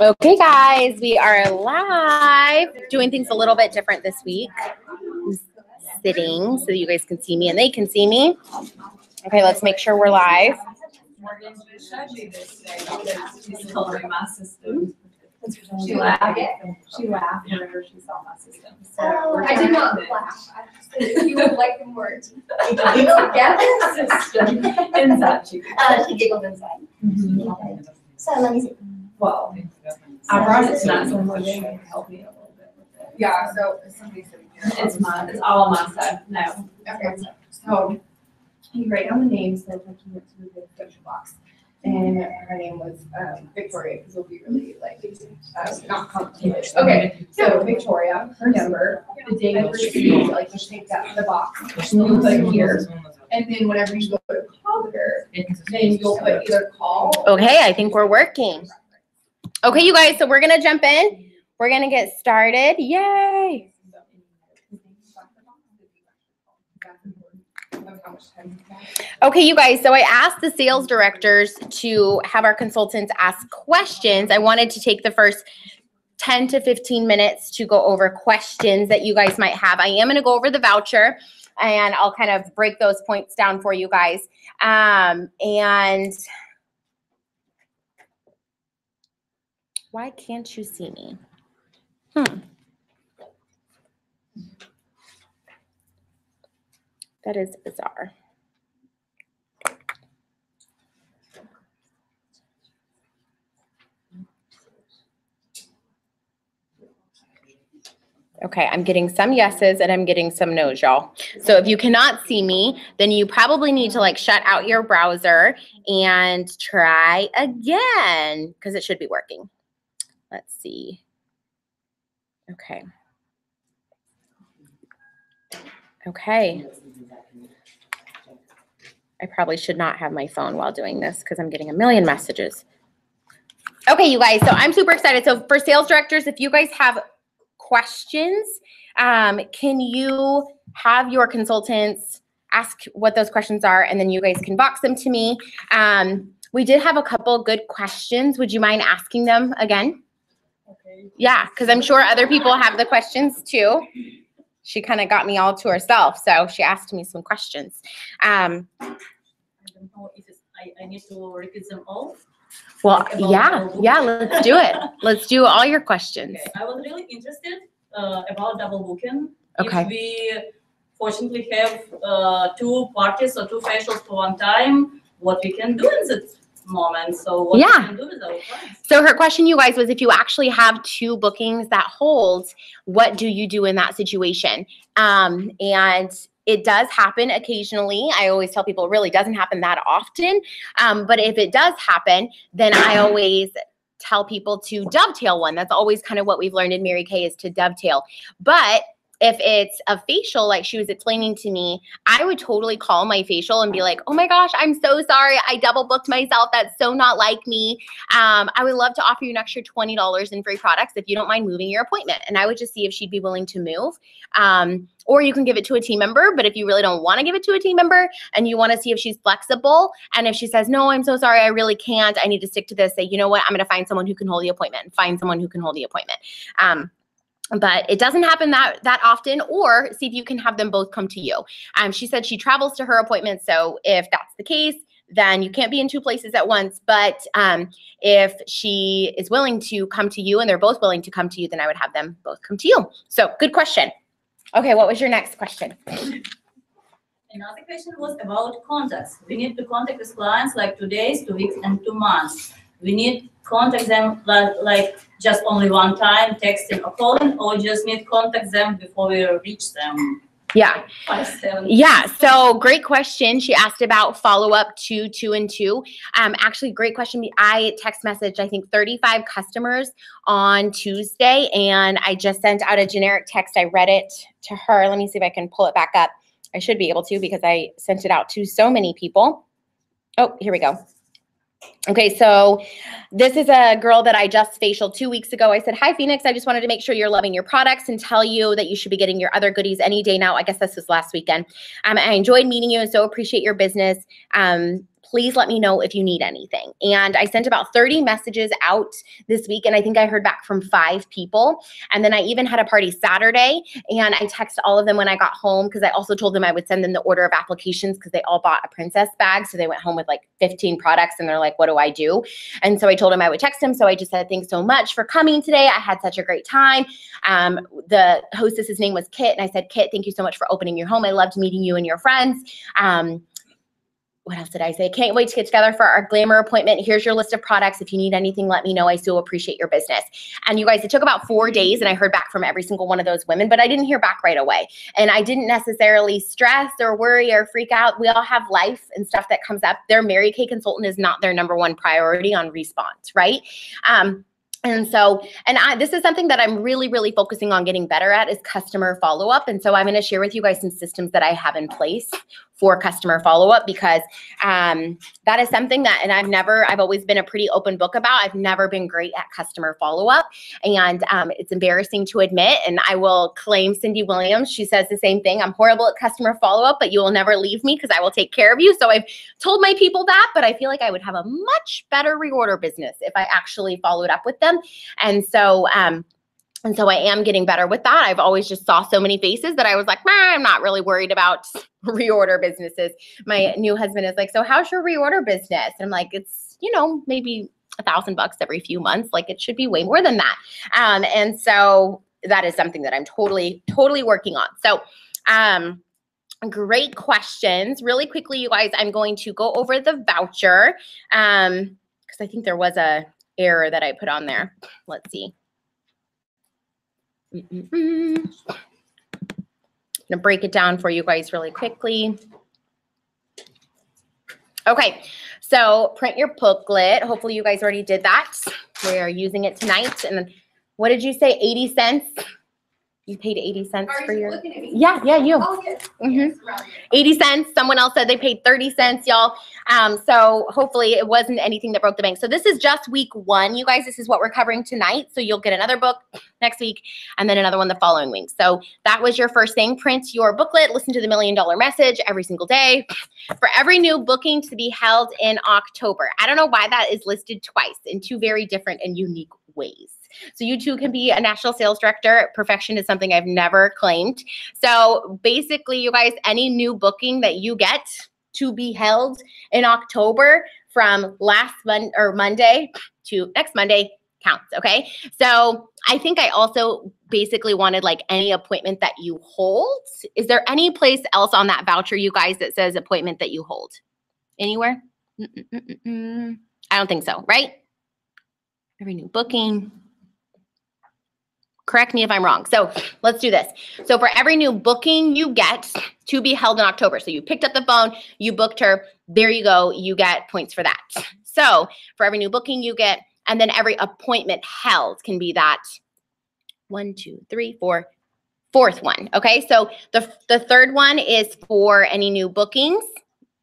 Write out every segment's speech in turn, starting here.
Okay, guys, we are live, doing things a little bit different this week. I'm sitting so that you guys can see me and they can see me. Okay, let's make sure we're live. She laughed. She laughed whenever she saw my system. So I did not laugh. I just said you would like them words. Together system. Inside she. She giggled inside. Okay. So let me see. Well, I brought it tonight so much to help me a little bit with it. Yeah. So somebody said It's mine. It's all on my side. No. okay. So you write down the names that like you went to the social box. And her name was Victoria, because it'll be really like not complicated. Okay, so Victoria, her number, the day of receipt, like just take that the box, and you'll put it here. And then whenever you go to call her, then you'll put either call. Okay, I think we're working. Okay, you guys, so we're gonna jump in. We're gonna get started. Yay! Okay, you guys, so I asked the sales directors to have our consultants ask questions. I wanted to take the first 10 to 15 minutes to go over questions that you guys might have. I am going to go over the voucher, and I'll kind of break those points down for you guys. And why can't you see me? That is bizarre. Okay, I'm getting some yeses and I'm getting some no's, y'all. So if you cannot see me, then you probably need to like shut out your browser and try again because it should be working. Let's see. Okay. Okay. I probably should not have my phone while doing this because I'm getting a million messages. Okay, you guys, so I'm super excited. So for sales directors, if you guys have questions, can you have your consultants ask what those questions are, and then you guys can box them to me. We did have a couple good questions. Would you mind asking them again? Okay. Yeah, because I'm sure other people have the questions too. She kind of got me all to herself, so she asked me some questions. I don't know if I need to repeat them all. Well, yeah, let's do it. Let's do all your questions. Okay. I was really interested about double booking. Okay. If we fortunately have two parties or two facials for one time, what we can do in that moment. So what we can do with our clients. So her question, you guys, was if you actually have two bookings that hold, what do you do in that situation? And it does happen occasionally. I always tell people it really doesn't happen that often. But if it does happen, then I always tell people to dovetail one. That's always kind of what we've learned in Mary Kay is to dovetail. But if it's a facial, like she was explaining to me, I would totally call my facial and be like, oh my gosh, I'm so sorry. I double booked myself. That's so not like me. I would love to offer you an extra $20 in free products if you don't mind moving your appointment. And I would just see if she'd be willing to move. Or you can give it to a team member. But if you really don't want to give it to a team member and you want to see if she's flexible, and if she says, no, I'm so sorry, I really can't, I need to stick to this, say, you know what, I'm going to find someone who can hold the appointment, find someone who can hold the appointment. But it doesn't happen that often, or see if you can have them both come to you. She said she travels to her appointment, so if that's the case, then you can't be in two places at once. But if she is willing to come to you and they're both willing to come to you, then I would have them both come to you. So good question. Okay, what was your next question? Another question was about contacts. We need to contact with clients like 2 days, 2 weeks, and 2 months. We need contact them like just only one time, texting or calling, or just need contact them before we reach them? Yeah. 5, 7. Yeah. So great question. She asked about follow-up 2, 2, and 2. Actually, great question. I text messaged, I think, 35 customers on Tuesday, and I just sent out a generic text. I read it to her. Let me see if I can pull it back up. I should be able to because I sent it out to so many people. Oh, here we go. Okay, so this is a girl that I just facialed 2 weeks ago. I said, hi, Phoenix. I just wanted to make sure you're loving your products and tell you that you should be getting your other goodies any day now. I guess this was last weekend. I enjoyed meeting you and so appreciate your business. please let me know if you need anything. And I sent about 30 messages out this week, and I think I heard back from 5 people. And then I even had a party Saturday, and I texted all of them when I got home, because I also told them I would send them the order of applications, because they all bought a princess bag. So they went home with like 15 products, and they're like, what do I do? And so I told them I would text them. So I just said, thanks so much for coming today. I had such a great time. The hostess's name was Kit, and I said, Kit, thank you so much for opening your home. I loved meeting you and your friends. What else did I say? Can't wait to get together for our glamour appointment. Here's your list of products. If you need anything, let me know. I so appreciate your business. And you guys, it took about 4 days, and I heard back from every single one of those women, but I didn't hear back right away. And I didn't necessarily stress or worry or freak out. We all have life and stuff that comes up. Their Mary Kay consultant is not their #1 priority on response, right? This is something that I'm really, really focusing on getting better at, is customer follow-up. And so I'm going to share with you guys some systems that I have in place for customer follow-up, because that is something that, and I've always been a pretty open book about. I've never been great at customer follow-up, and it's embarrassing to admit, and I will claim Cindy Williams. She says the same thing. I'm horrible at customer follow-up, but you will never leave me, because I will take care of you. So I've told my people that, but I feel like I would have a much better reorder business if I actually followed up with them. And so I am getting better with that. I've always just saw so many faces that I was like, I'm not really worried about reorder businesses. My new husband is like, so how's your reorder business? And I'm like, it's, maybe $1,000 every few months. Like, it should be way more than that. And so that is something that I'm totally working on. So, great questions. Really quickly, you guys, I'm going to go over the voucher, because I think there was a error that I put on there. Let's see. I'm gonna break it down for you guys really quickly. Okay, so print your booklet. Hopefully you guys already did that. We are using it tonight. And then, what did you say, 80 cents? You paid 80 cents for your, looking at me? yeah, you. Oh, yes. Mhm. Yes, around there. 80 cents. Someone else said they paid 30 cents, y'all. So hopefully it wasn't anything that broke the bank. So this is just week 1, you guys. This is what we're covering tonight. So you'll get another book next week, and then another one the following week. So that was your first thing. Print your booklet. Listen to the $1 Million Message every single day. For every new booking to be held in October. I don't know why that is listed twice in 2 very different and unique ways. So you too can be a national sales director. Perfection is something I've never claimed. So basically, you guys, any new booking that you get to be held in October from Monday to next Monday counts, okay? So I think I also basically wanted like any appointment that you hold. Is there any place else on that voucher, you guys, that says appointment that you hold? Anywhere? I don't think so, right? Every new booking. Correct me if I'm wrong. So let's do this. So for every new booking you get to be held in October, so you picked up the phone, you booked her, there you go, you get points for that. So for every new booking you get, and then every appointment held can be that 1, 2, 3, 4, fourth one. Okay, so the third one is for any new bookings.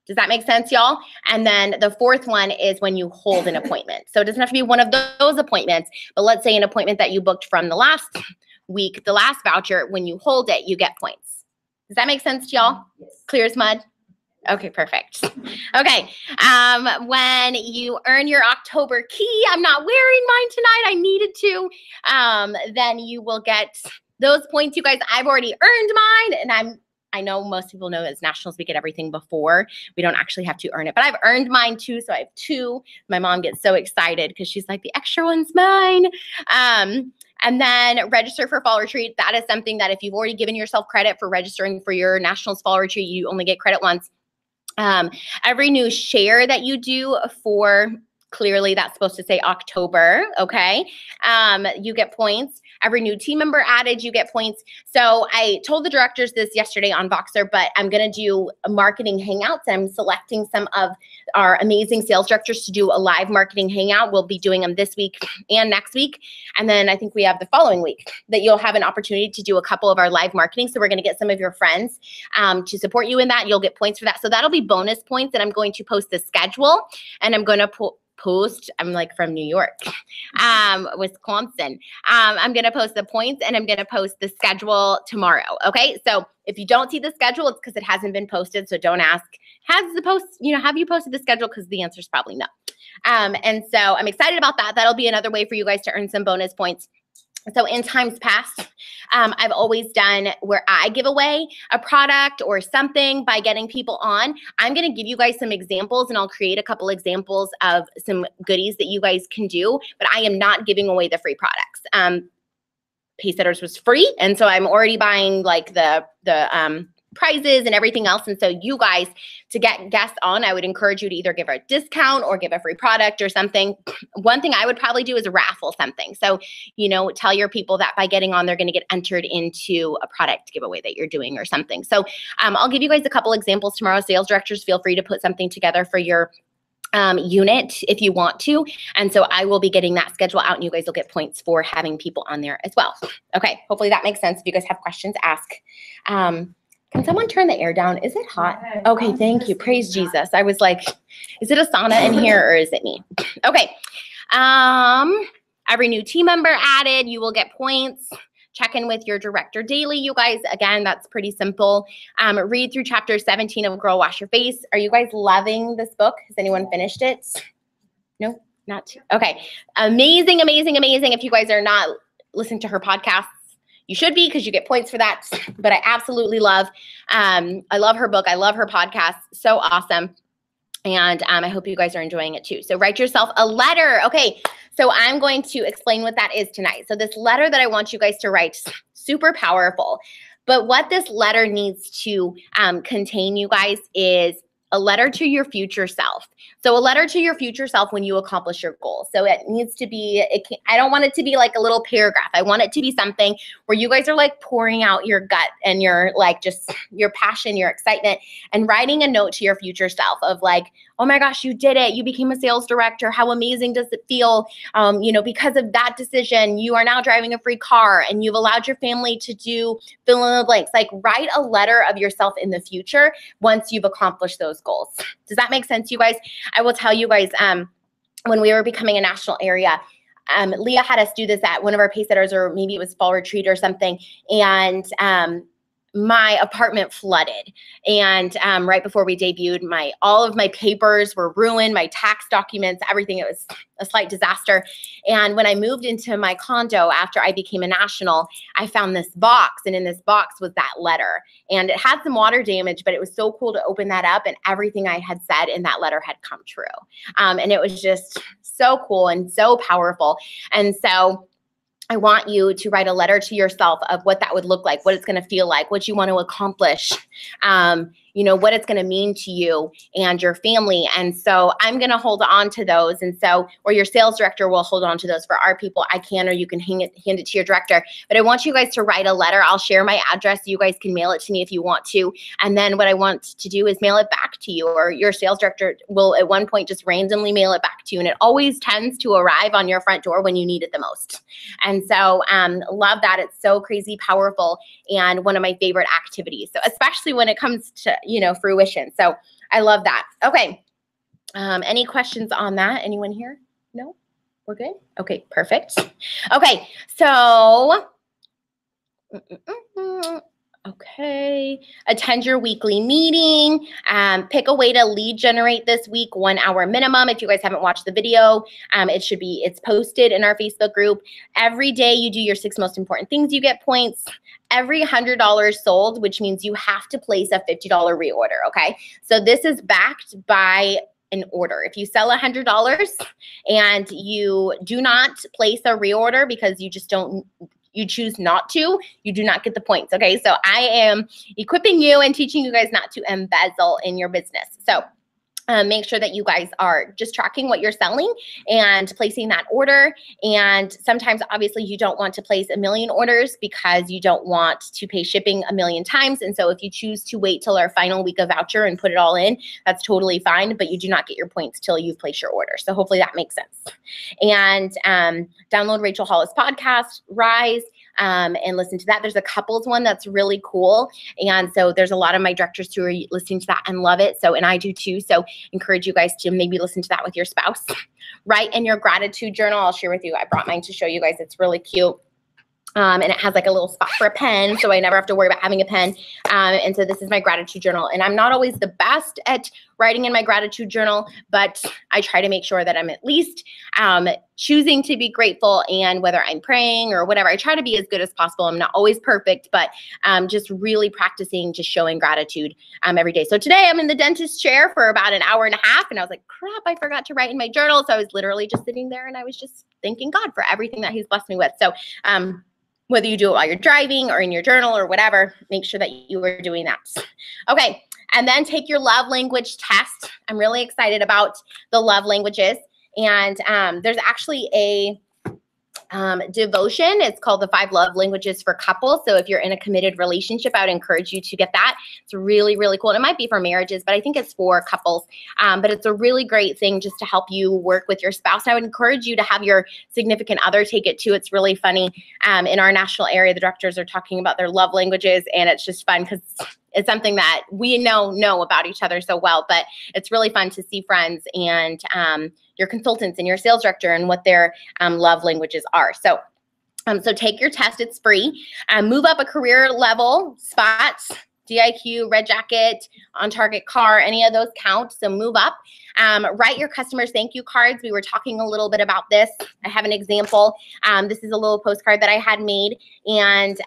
Does that make sense, y'all? And then the fourth one is when you hold an appointment. So it doesn't have to be one of those appointments, but let's say an appointment that you booked from the last week, the last voucher, when you hold it, you get points. Does that make sense to y'all? Yes. Clear as mud? Okay, perfect. Okay, when you earn your October key, I'm not wearing mine tonight, I needed to, then you will get those points. You guys, I've already earned mine, and I know most people know as nationals, we get everything before. We don't actually have to earn it, but I've earned mine too. So I have 2. My mom gets so excited because she's like, the extra one's mine. And then register for fall retreat. That is something that if you've already given yourself credit for registering for your nationals fall retreat, you only get credit once. Every new share that you do for, clearly that's supposed to say October, okay? You get points. Every new team member added, you get points. So I told the directors this yesterday on Voxer, but I'm gonna do a marketing hangouts. I'm selecting some of our amazing sales directors to do a live marketing hangout. We'll be doing them this week and next week. And then I think we have the following week that you'll have an opportunity to do a couple of our live marketing. So we're gonna get some of your friends to support you in that. You'll get points for that. So that'll be bonus points, and I'm going to post the schedule, and I'm gonna post, I'm like from New York, Wisconsin. I'm going to post the points and I'm going to post the schedule tomorrow. Okay. So if you don't see the schedule, it's because it hasn't been posted. So don't ask, have you posted the schedule? Because the answer is probably no. And so I'm excited about that. That'll be another way for you guys to earn some bonus points. So in times past, I've always done where I give away a product or something by getting people on. I'm going to give you guys some examples, and I'll create a couple examples of some goodies that you guys can do, but I am not giving away the free products. Pacesetters was free, and so I'm already buying like the prizes and everything else. And so you guys, to get guests on, I would encourage you to either give a discount or give a free product or something. One thing I would probably do is raffle something. So, tell your people that by getting on, they're going to get entered into a product giveaway that you're doing or something. So I'll give you guys a couple examples tomorrow. Sales directors, feel free to put something together for your unit if you want to. And so I will be getting that schedule out, and you guys will get points for having people on there as well. Okay, hopefully that makes sense. If you guys have questions, ask. Can someone turn the air down? Is it hot? Okay, thank you. Praise Jesus. I was like, is it a sauna in here or is it me? Okay. Every new team member added, you will get points. Check in with your director daily, you guys. Again, that's pretty simple. Read through chapter 17 of Girl Wash Your Face. Are you guys loving this book? Has anyone finished it? No, not too. Okay. Amazing, amazing, amazing. If you guys are not listening to her podcasts, you should be, because you get points for that. But I absolutely love, I love her book. I love her podcast. So awesome. And I hope you guys are enjoying it too. So write yourself a letter. Okay. So I'm going to explain what that is tonight. So this letter that I want you guys to write, super powerful. But what this letter needs to contain, you guys, is a letter to your future self. So a letter to your future self when you accomplish your goal. So it needs to be, I don't want it to be like a little paragraph. I want it to be something where you guys are like pouring out your gut and your like just your passion, your excitement, and writing a note to your future self of like, oh my gosh, you did it. You became a sales director. How amazing does it feel? Because of that decision, you are now driving a free car and you've allowed your family to do fill in the blanks. Like write a letter of yourself in the future once you've accomplished those goals. Does that make sense, you guys? I will tell you guys, when we were becoming a national area, Leah had us do this at one of our Pacesetters, or maybe it was fall retreat or something. And my apartment flooded. And right before we debuted, all of my papers were ruined, my tax documents, everything. It was a slight disaster. And when I moved into my condo after I became a national, I found this box, and in this box was that letter. And it had some water damage, but it was so cool to open that up, and everything I had said in that letter had come true. And it was just so cool and so powerful. And so I want you to write a letter to yourself of what that would look like, what it's going to feel like, what you want to accomplish, what it's going to mean to you and your family. And so I'm going to hold on to those. And so, or your sales director will hold on to those. For our people, I can, or you can hand it to your director. But I want you guys to write a letter. I'll share my address. You guys can mail it to me if you want to. And then what I want to do is mail it back to you, or your sales director will at one point just randomly mail it back to you. And it always tends to arrive on your front door when you need it the most. And so love that. It's so crazy powerful, and one of my favorite activities. So especially when it comes to, fruition. So I love that. Okay. Any questions on that? Anyone here? No? We're good? Okay, perfect. Okay, so okay. Attend your weekly meeting. Pick a way to lead generate this week, 1 hour minimum. If you guys haven't watched the video, it's posted in our Facebook group. Every day you do your 6 most important things, you get points. Every $100 sold, which means you have to place a $50 reorder, okay? So this is backed by an order. If you sell $100 and you do not place a reorder because you choose not to, you do not get the points, okay? So I am equipping you and teaching you guys not to embezzle in your business. So make sure that you guys are just tracking what you're selling and placing that order. And sometimes, obviously, you don't want to place 1 million orders because you don't want to pay shipping 1 million times. And so if you choose to wait till our final week of voucher and put it all in, that's totally fine, but you do not get your points till you've placed your order. So hopefully that makes sense. And download Rachel Hollis' podcast, Rise. and listen to that. There's a couples one that's really cool. And so there's a lot of my directors who are listening to that and love it. So, and I do too. So encourage you guys to maybe listen to that with your spouse. Write in your gratitude journal. I'll share with you. I brought mine to show you guys. It's really cute. And it has like a little spot for a pen, so I never have to worry about having a pen. And so this is my gratitude journal. And I'm not always the best at writing in my gratitude journal, but I try to make sure that I'm at least choosing to be grateful. And whether I'm praying or whatever, I try to be as good as possible. I'm not always perfect, but just really practicing just showing gratitude every day. So today I'm in the dentist chair for about an hour and a half, and I was like, crap, I forgot to write in my journal. So I was literally just sitting there and I was just thanking God for everything that he's blessed me with. So whether you do it while you're driving or in your journal or whatever, make sure that you are doing that. Okay, and then take your love language test. I'm really excited about the love languages. And there's actually a devotion. It's called the 5 Love Languages for Couples. So if you're in a committed relationship, I would encourage you to get that. It's really, really cool. And it might be for marriages, but I think it's for couples. But it's a really great thing just to help you work with your spouse. And I would encourage you to have your significant other take it too. It's really funny. In our national area, the directors are talking about their love languages, and it's just fun because it's something that we know about each other so well. But it's really fun to see friends and your consultants and your sales director and what their love languages are. So take your test. It's free. Move up a career level, spots, DIQ, Red Jacket, On Target Car, any of those count. So move up. Write your customers thank you cards. We were talking a little bit about this. I have an example. This is a little postcard that I had made, and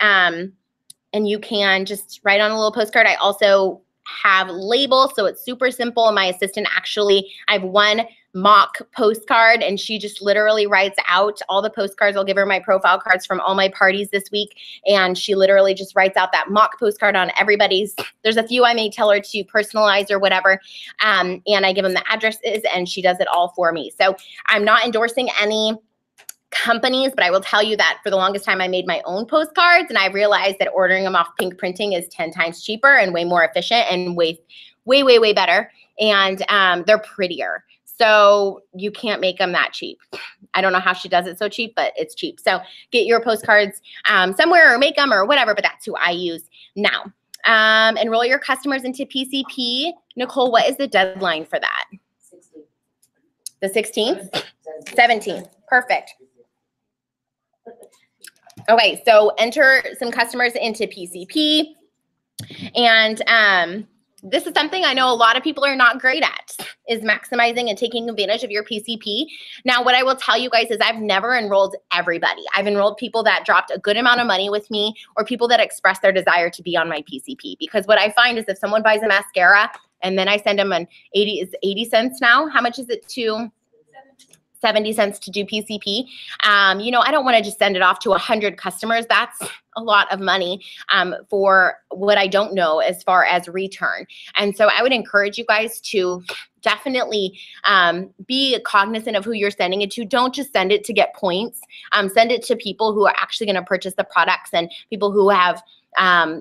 you can just write on a little postcard. I also have labels, so it's super simple. My assistant actually, I have one mock postcard, and she just literally writes out all the postcards. I'll give her my profile cards from all my parties this week, and she literally just writes out that mock postcard on everybody's. There's a few I may tell her to personalize or whatever, and I give them the addresses, and she does it all for me. So I'm not endorsing any companies, but I will tell you that for the longest time I made my own postcards, and I realized that ordering them off Pink Printing is 10 times cheaper and way more efficient and way better, and they're prettier. So you can't make them that cheap. I don't know how she does it so cheap, but it's cheap. So get your postcards somewhere or make them or whatever, but that's who I use now. Enroll your customers into PCP. Nicole, what is the deadline for that? 16th. The 16th? 17th. Perfect. Okay, so enter some customers into PCP. And this is something I know a lot of people are not great at, is maximizing and taking advantage of your PCP. Now, what I will tell you guys is I've never enrolled everybody. I've enrolled people that dropped a good amount of money with me, or people that expressed their desire to be on my PCP. Because what I find is if someone buys a mascara and then I send them an 80 cents now, how much is it to? 70 cents to do PCP. I don't want to just send it off to 100 customers. That's a lot of money for what I don't know as far as return. And so I would encourage you guys to definitely be cognizant of who you're sending it to. Don't just send it to get points. Send it to people who are actually going to purchase the products and people who have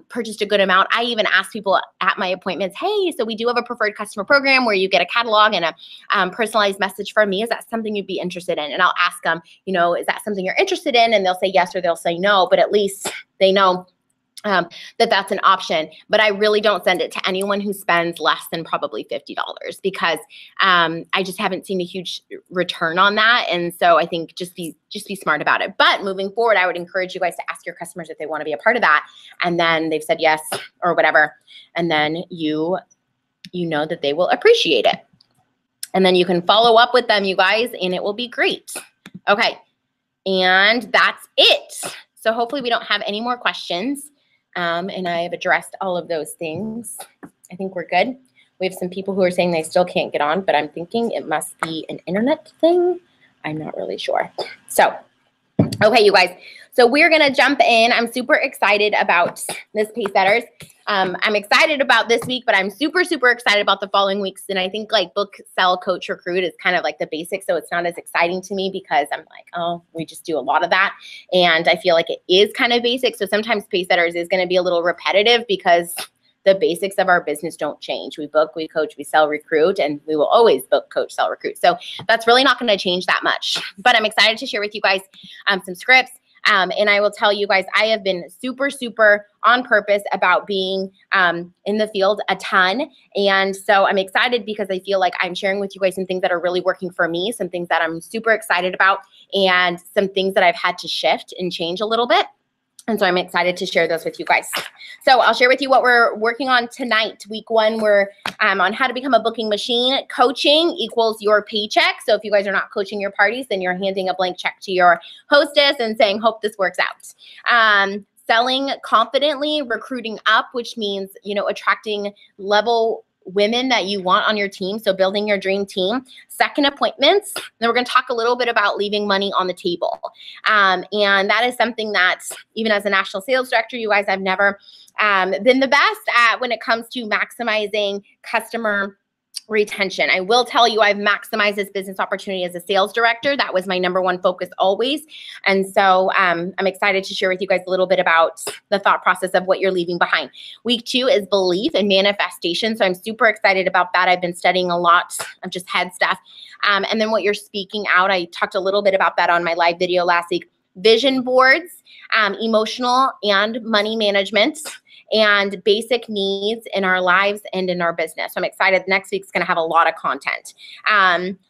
purchased a good amount. I even ask people at my appointments, hey, so we do have a preferred customer program where you get a catalog and a personalized message from me. Is that something you'd be interested in? And I'll ask them, is that something you're interested in? And they'll say yes or they'll say no, but at least they know that's an option. But I really don't send it to anyone who spends less than probably $50 because I just haven't seen a huge return on that. And so I think just be smart about it. But moving forward, I would encourage you guys to ask your customers if they want to be a part of that. And then they've said yes or whatever. And then you know that they will appreciate it. And then you can follow up with them, you guys, and it will be great. Okay. And that's it. So hopefully we don't have any more questions. And I have addressed all of those things. I think we're good. We have some people who are saying they still can't get on, but I'm thinking it must be an internet thing. I'm not really sure. So, okay, you guys. So we're going to jump in. I'm super excited about this Pacesetters. I'm excited about this week, but I'm super, super excited about the following weeks. And I think like book, sell, coach, recruit is kind of like the basics. So it's not as exciting to me because I'm like, oh, we just do a lot of that. And I feel like it is kind of basic. So sometimes Pacesetters is going to be a little repetitive because the basics of our business don't change. We book, we coach, we sell, recruit, and we will always book, coach, sell, recruit. So that's really not going to change that much. But I'm excited to share with you guys some scripts. And I will tell you guys, I have been super, super on purpose about being in the field a ton. And so I'm excited because I feel like I'm sharing with you guys some things that are really working for me, some things that I'm super excited about, and some things that I've had to shift and change a little bit. And so I'm excited to share those with you guys. So I'll share with you what we're working on tonight. Week 1, we're on how to become a booking machine. Coaching equals your paycheck. So if you guys are not coaching your parties, then you're handing a blank check to your hostess and saying, hope this works out. Selling confidently, recruiting up, which means, you know, attracting level women that you want on your team. So building your dream team. Second appointments. Then we're going to talk a little bit about leaving money on the table. And that is something that even as a national sales director, you guys, I've never been the best at when it comes to maximizing customer retention. I will tell you, I've maximized this business opportunity as a sales director. That was my number one focus always. And so I'm excited to share with you guys a little bit about the thought process of what you're leaving behind. Week 2 is belief and manifestation. So I'm super excited about that. I've been studying a lot of just head stuff. And then what you're speaking out, I talked a little bit about that on my live video last week. Vision boards, emotional and money management, and basic needs in our lives and in our business. So I'm excited. Next week's going to have a lot of content.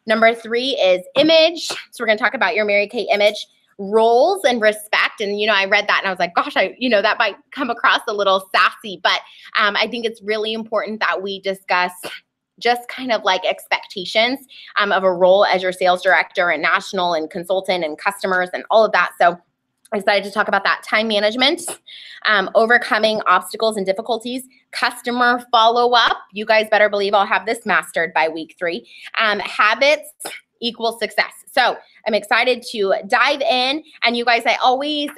Number 3 is image. So we're going to talk about your Mary Kay image, roles and respect. And, you know, I read that and I was like, gosh, that might come across a little sassy, but I think it's really important that we discuss just kind of like expectations of a role as your sales director and national and consultant and customers and all of that. So I'm excited to talk about that. Time management, overcoming obstacles and difficulties, customer follow-up. You guys better believe I'll have this mastered by week 3. Habits equals success. So I'm excited to dive in. And you guys, I always,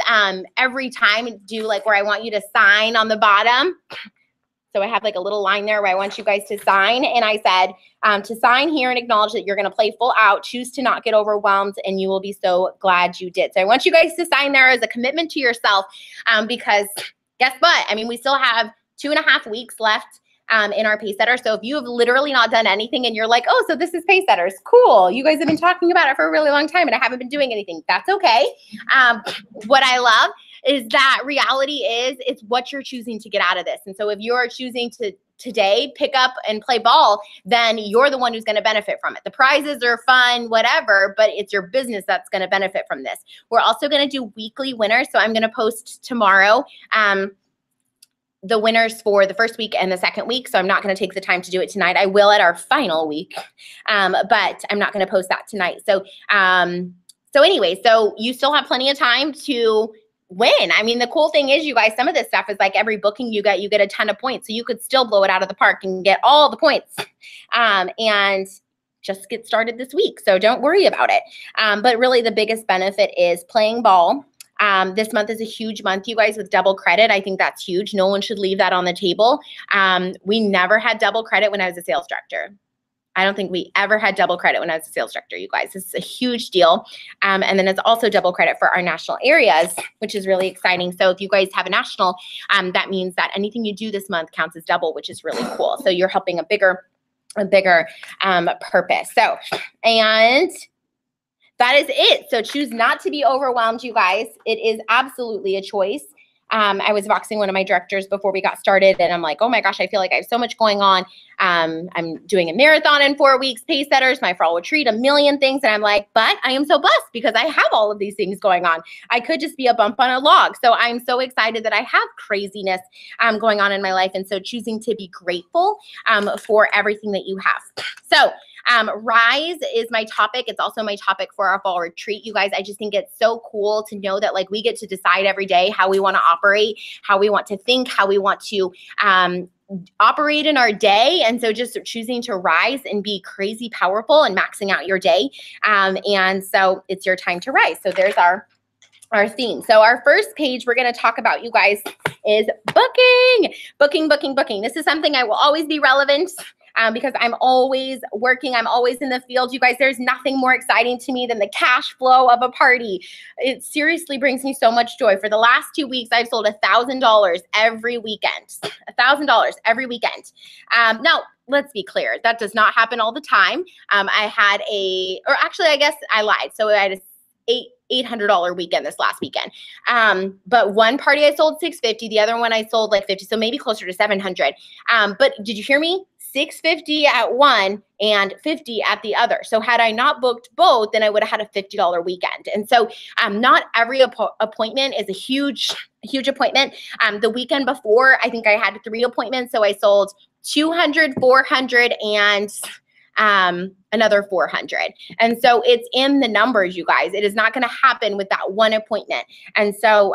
every time do like where I want you to sign on the bottom. So I have like a little line there where I want you guys to sign. And I said, to sign here and acknowledge that you're going to play full out, choose to not get overwhelmed, and you will be so glad you did. So I want you guys to sign there as a commitment to yourself, because guess what? I mean, we still have 2.5 weeks left in our Pacesetters. So if you have literally not done anything and you're like, oh, so this is Pacesetters, cool. You guys have been talking about it for a really long time and I haven't been doing anything. That's okay. What I love is that reality is it's what you're choosing to get out of this. And so if you're choosing to today pick up and play ball, then you're the one who's going to benefit from it. The prizes are fun, whatever, but it's your business that's going to benefit from this. We're also going to do weekly winners. So I'm going to post tomorrow the winners for the first week and the second week. So I'm not going to take the time to do it tonight. I will at our final week, but I'm not going to post that tonight. So anyway, so you still have plenty of time to win. I mean, the cool thing is, you guys, some of this stuff is like every booking you get a ton of points. So you could still blow it out of the park and get all the points. And just get started this week. So don't worry about it. But really the biggest benefit is playing ball. This month is a huge month, you guys, with double credit. I think that's huge. No one should leave that on the table. We never had double credit when I was a sales director. I don't think we ever had double credit when I was a sales director, you guys. This is a huge deal. And then it's also double credit for our national areas, which is really exciting. So if you guys have a national, that means that anything you do this month counts as double, which is really cool. So you're helping a bigger purpose. So, and that is it. So choose not to be overwhelmed, you guys. It is absolutely a choice. I was voxing one of my directors before we got started, and I'm like, oh my gosh, I feel like I have so much going on. I'm doing a marathon in 4 weeks, Pacesetters, my fall retreat, a million things. And I'm like, but I am so blessed because I have all of these things going on. I could just be a bump on a log. So I'm so excited that I have craziness going on in my life. And so choosing to be grateful for everything that you have. So Rise is my topic. It's also my topic for our fall retreat. You guys, I just think it's so cool to know that like we get to decide every day how we want to operate, how we want to think, how we want to operate in our day. And so just choosing to rise and be crazy powerful and maxing out your day. And so it's your time to rise. So there's our theme. So our first page we're going to talk about, you guys, is booking. This is something I will always be relevant because I'm always working. I'm always in the field. You guys, there's nothing more exciting to me than the cash flow of a party. It seriously brings me so much joy. For the last 2 weeks, I've sold $1,000 every weekend. $1,000 every weekend. Now, let's be clear. That does not happen all the time. I guess I lied. So I had a $800 weekend this last weekend. But one party I sold $650, the other one I sold like $50, so maybe closer to $700. But did you hear me? $650 at one and $50 at the other. So had I not booked both, then I would have had a $50 weekend. And so not every appointment is a huge appointment. The weekend before, I think I had 3 appointments. So I sold 200, 400, and another 400. And so it's in the numbers, you guys. It is not going to happen with that one appointment. And so,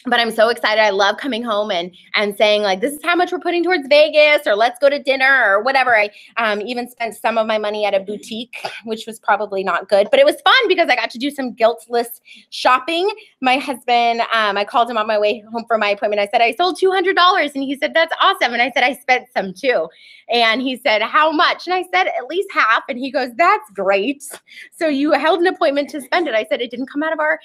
but I'm so excited. I love coming home and saying like, this is how much we're putting towards Vegas, or let's go to dinner, or whatever. I even spent some of my money at a boutique, which was probably not good, but it was fun because I got to do some guiltless shopping. My husband, I called him on my way home from my appointment. I said, I sold $200. And he said, that's awesome. And I said, I spent some too. And he said, how much? And I said, at least half. And he goes, that's great. So you held an appointment to spend it. I said, it didn't come out of our,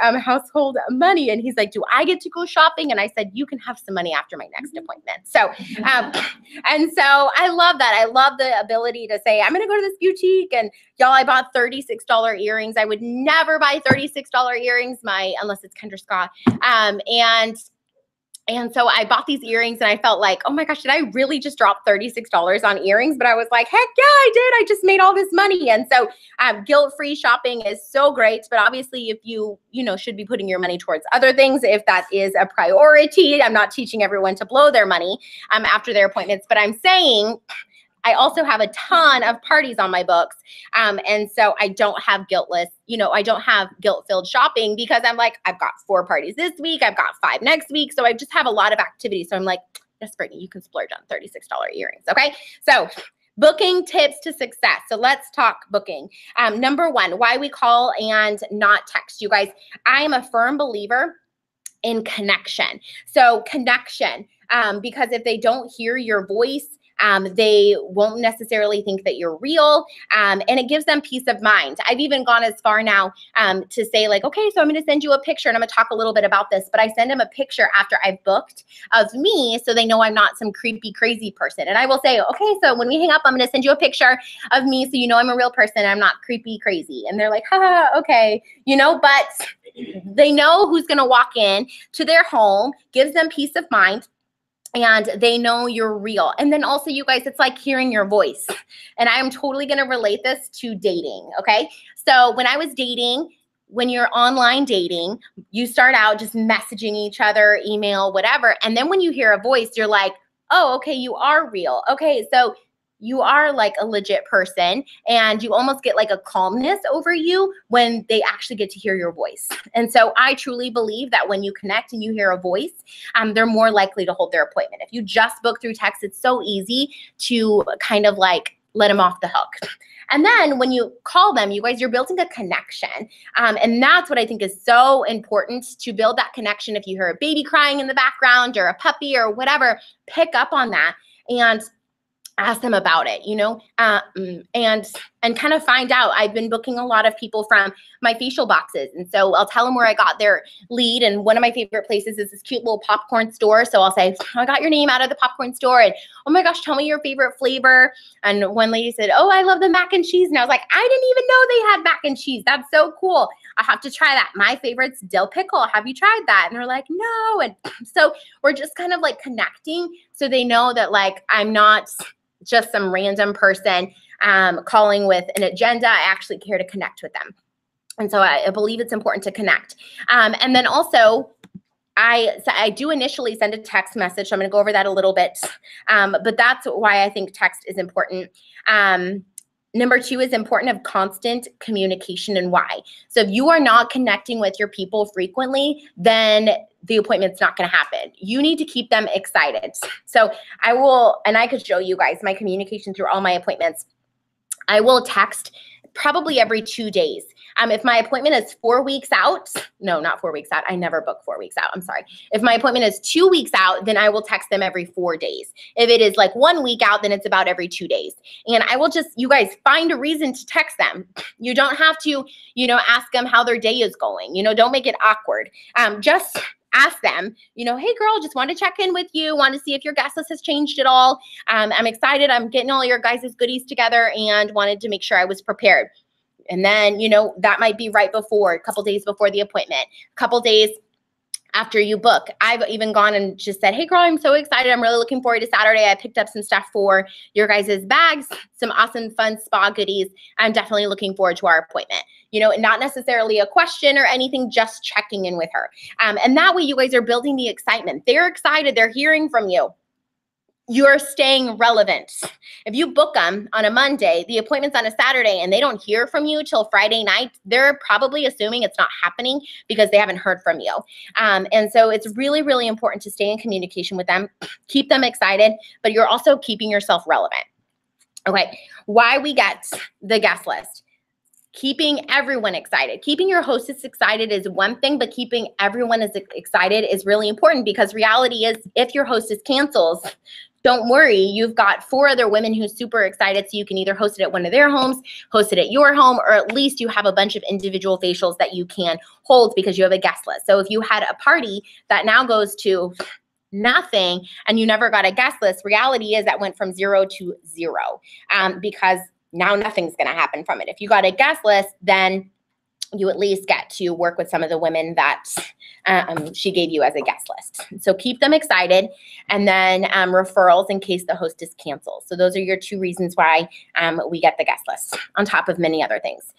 our household money. And he's like, do I get to go shopping? And I said, you can have some money after my next appointment. So, and so I love that. I love the ability to say, I'm going to go to this boutique, and y'all, I bought $36 earrings. I would never buy $36 earrings, unless it's Kendra Scott. And so I bought these earrings, and I felt like, oh my gosh, did I really just drop $36 on earrings? But I was like, heck yeah, I did. I just made all this money. And so guilt-free shopping is so great. But obviously, if you should be putting your money towards other things, if that is a priority. I'm not teaching everyone to blow their money after their appointments, but I'm saying I also have a ton of parties on my books. And so I don't have I don't have guilt-filled shopping, because I'm like, I've got 4 parties this week. I've got 5 next week. So I just have a lot of activity. So I'm like, yes, Brittany, you can splurge on $36 earrings. Okay. So booking tips to success. So let's talk booking. Number 1, why we call and not text. You guys, I am a firm believer in connection. So connection, because if they don't hear your voice, they won't necessarily think that you're real, and it gives them peace of mind. I've even gone as far now to say like, okay, so I'm going to send you a picture, and I'm going to talk a little bit about this, but I send them a picture after I've booked of me, so they know I'm not some creepy, crazy person. And I will say, okay, so when we hang up, I'm going to send you a picture of me, so you know I'm a real person, I'm not creepy, crazy. And they're like, ha, okay, but they know who's going to walk in to their home, gives them peace of mind, and they know you're real. And then also, you guys, it's like hearing your voice. And I am totally going to relate this to dating, okay? So when I was dating, when you're online dating, you start out just messaging each other, email, whatever. And then when you hear a voice, you're like, oh, okay, you are real. Okay, so you are like a legit person, and you almost get like a calmness over you when they actually get to hear your voice. And so I truly believe that when you connect and you hear a voice, they're more likely to hold their appointment. If you just book through text, it's so easy to kind of like let them off the hook. And then when you call them, you guys, you're building a connection. And that's what I think is so important, to build that connection. If you hear a baby crying in the background or a puppy or whatever, pick up on that and ask them about it, and kind of find out. I've been booking a lot of people from my facial boxes. And so I'll tell them where I got their lead. And one of my favorite places is this cute little popcorn store. So I'll say, I got your name out of the popcorn store. And oh my gosh, tell me your favorite flavor. And one lady said, oh, I love the mac and cheese. And I was like, I didn't even know they had mac and cheese. That's so cool. I have to try that. My favorite's dill pickle. Have you tried that? And they're like, no. And so we're just kind of like connecting, so they know that like, I'm not just some random person calling with an agenda. I actually care to connect with them. And so I believe it's important to connect. And then also, I do initially send a text message. So I'm going to go over that a little bit. But that's why I think text is important. Number 2 is important of constant communication, and why. So if you are not connecting with your people frequently, then the appointment's not going to happen. You need to keep them excited. So I could show you guys my communication through all my appointments. I will text probably every 2 days. If my appointment is 4 weeks out, no, not 4 weeks out. I never book 4 weeks out. I'm sorry. If my appointment is 2 weeks out, then I will text them every 4 days. If it is like 1 week out, then it's about every 2 days. And I will just, you guys, find a reason to text them. You don't have to, ask them how their day is going. Don't make it awkward. Just ask them, hey girl, just want to check in with you, want to see if your guest list has changed at all. I'm excited. I'm getting all your guys' goodies together and wanted to make sure I was prepared. And then, that might be right before, a couple days before the appointment, a couple days after you book. I've even gone and just said, hey girl, I'm so excited. I'm really looking forward to Saturday. I picked up some stuff for your guys' bags, some awesome fun spa goodies. I'm definitely looking forward to our appointment. Not necessarily a question or anything, just checking in with her. And that way you guys are building the excitement. They're excited. They're hearing from you. You're staying relevant. If you book them on a Monday, the appointment's on a Saturday, and they don't hear from you till Friday night, they're probably assuming it's not happening because they haven't heard from you. And so it's really, really important to stay in communication with them, keep them excited, but you're also keeping yourself relevant. Okay, why we get the guest list. Keeping everyone excited. Keeping your hostess excited is one thing, but keeping everyone as excited is really important, because reality is if your hostess cancels, don't worry, you've got 4 other women who's super excited, so you can either host it at one of their homes, host it at your home, or at least you have a bunch of individual facials that you can hold because you have a guest list. So if you had a party that now goes to nothing and you never got a guest list, reality is that went from 0 to 0 because now nothing's going to happen from it. If you got a guest list, then you at least get to work with some of the women that she gave you as a guest list. So keep them excited, and then referrals in case the hostess cancels. So those are your 2 reasons why we get the guest list, on top of many other things.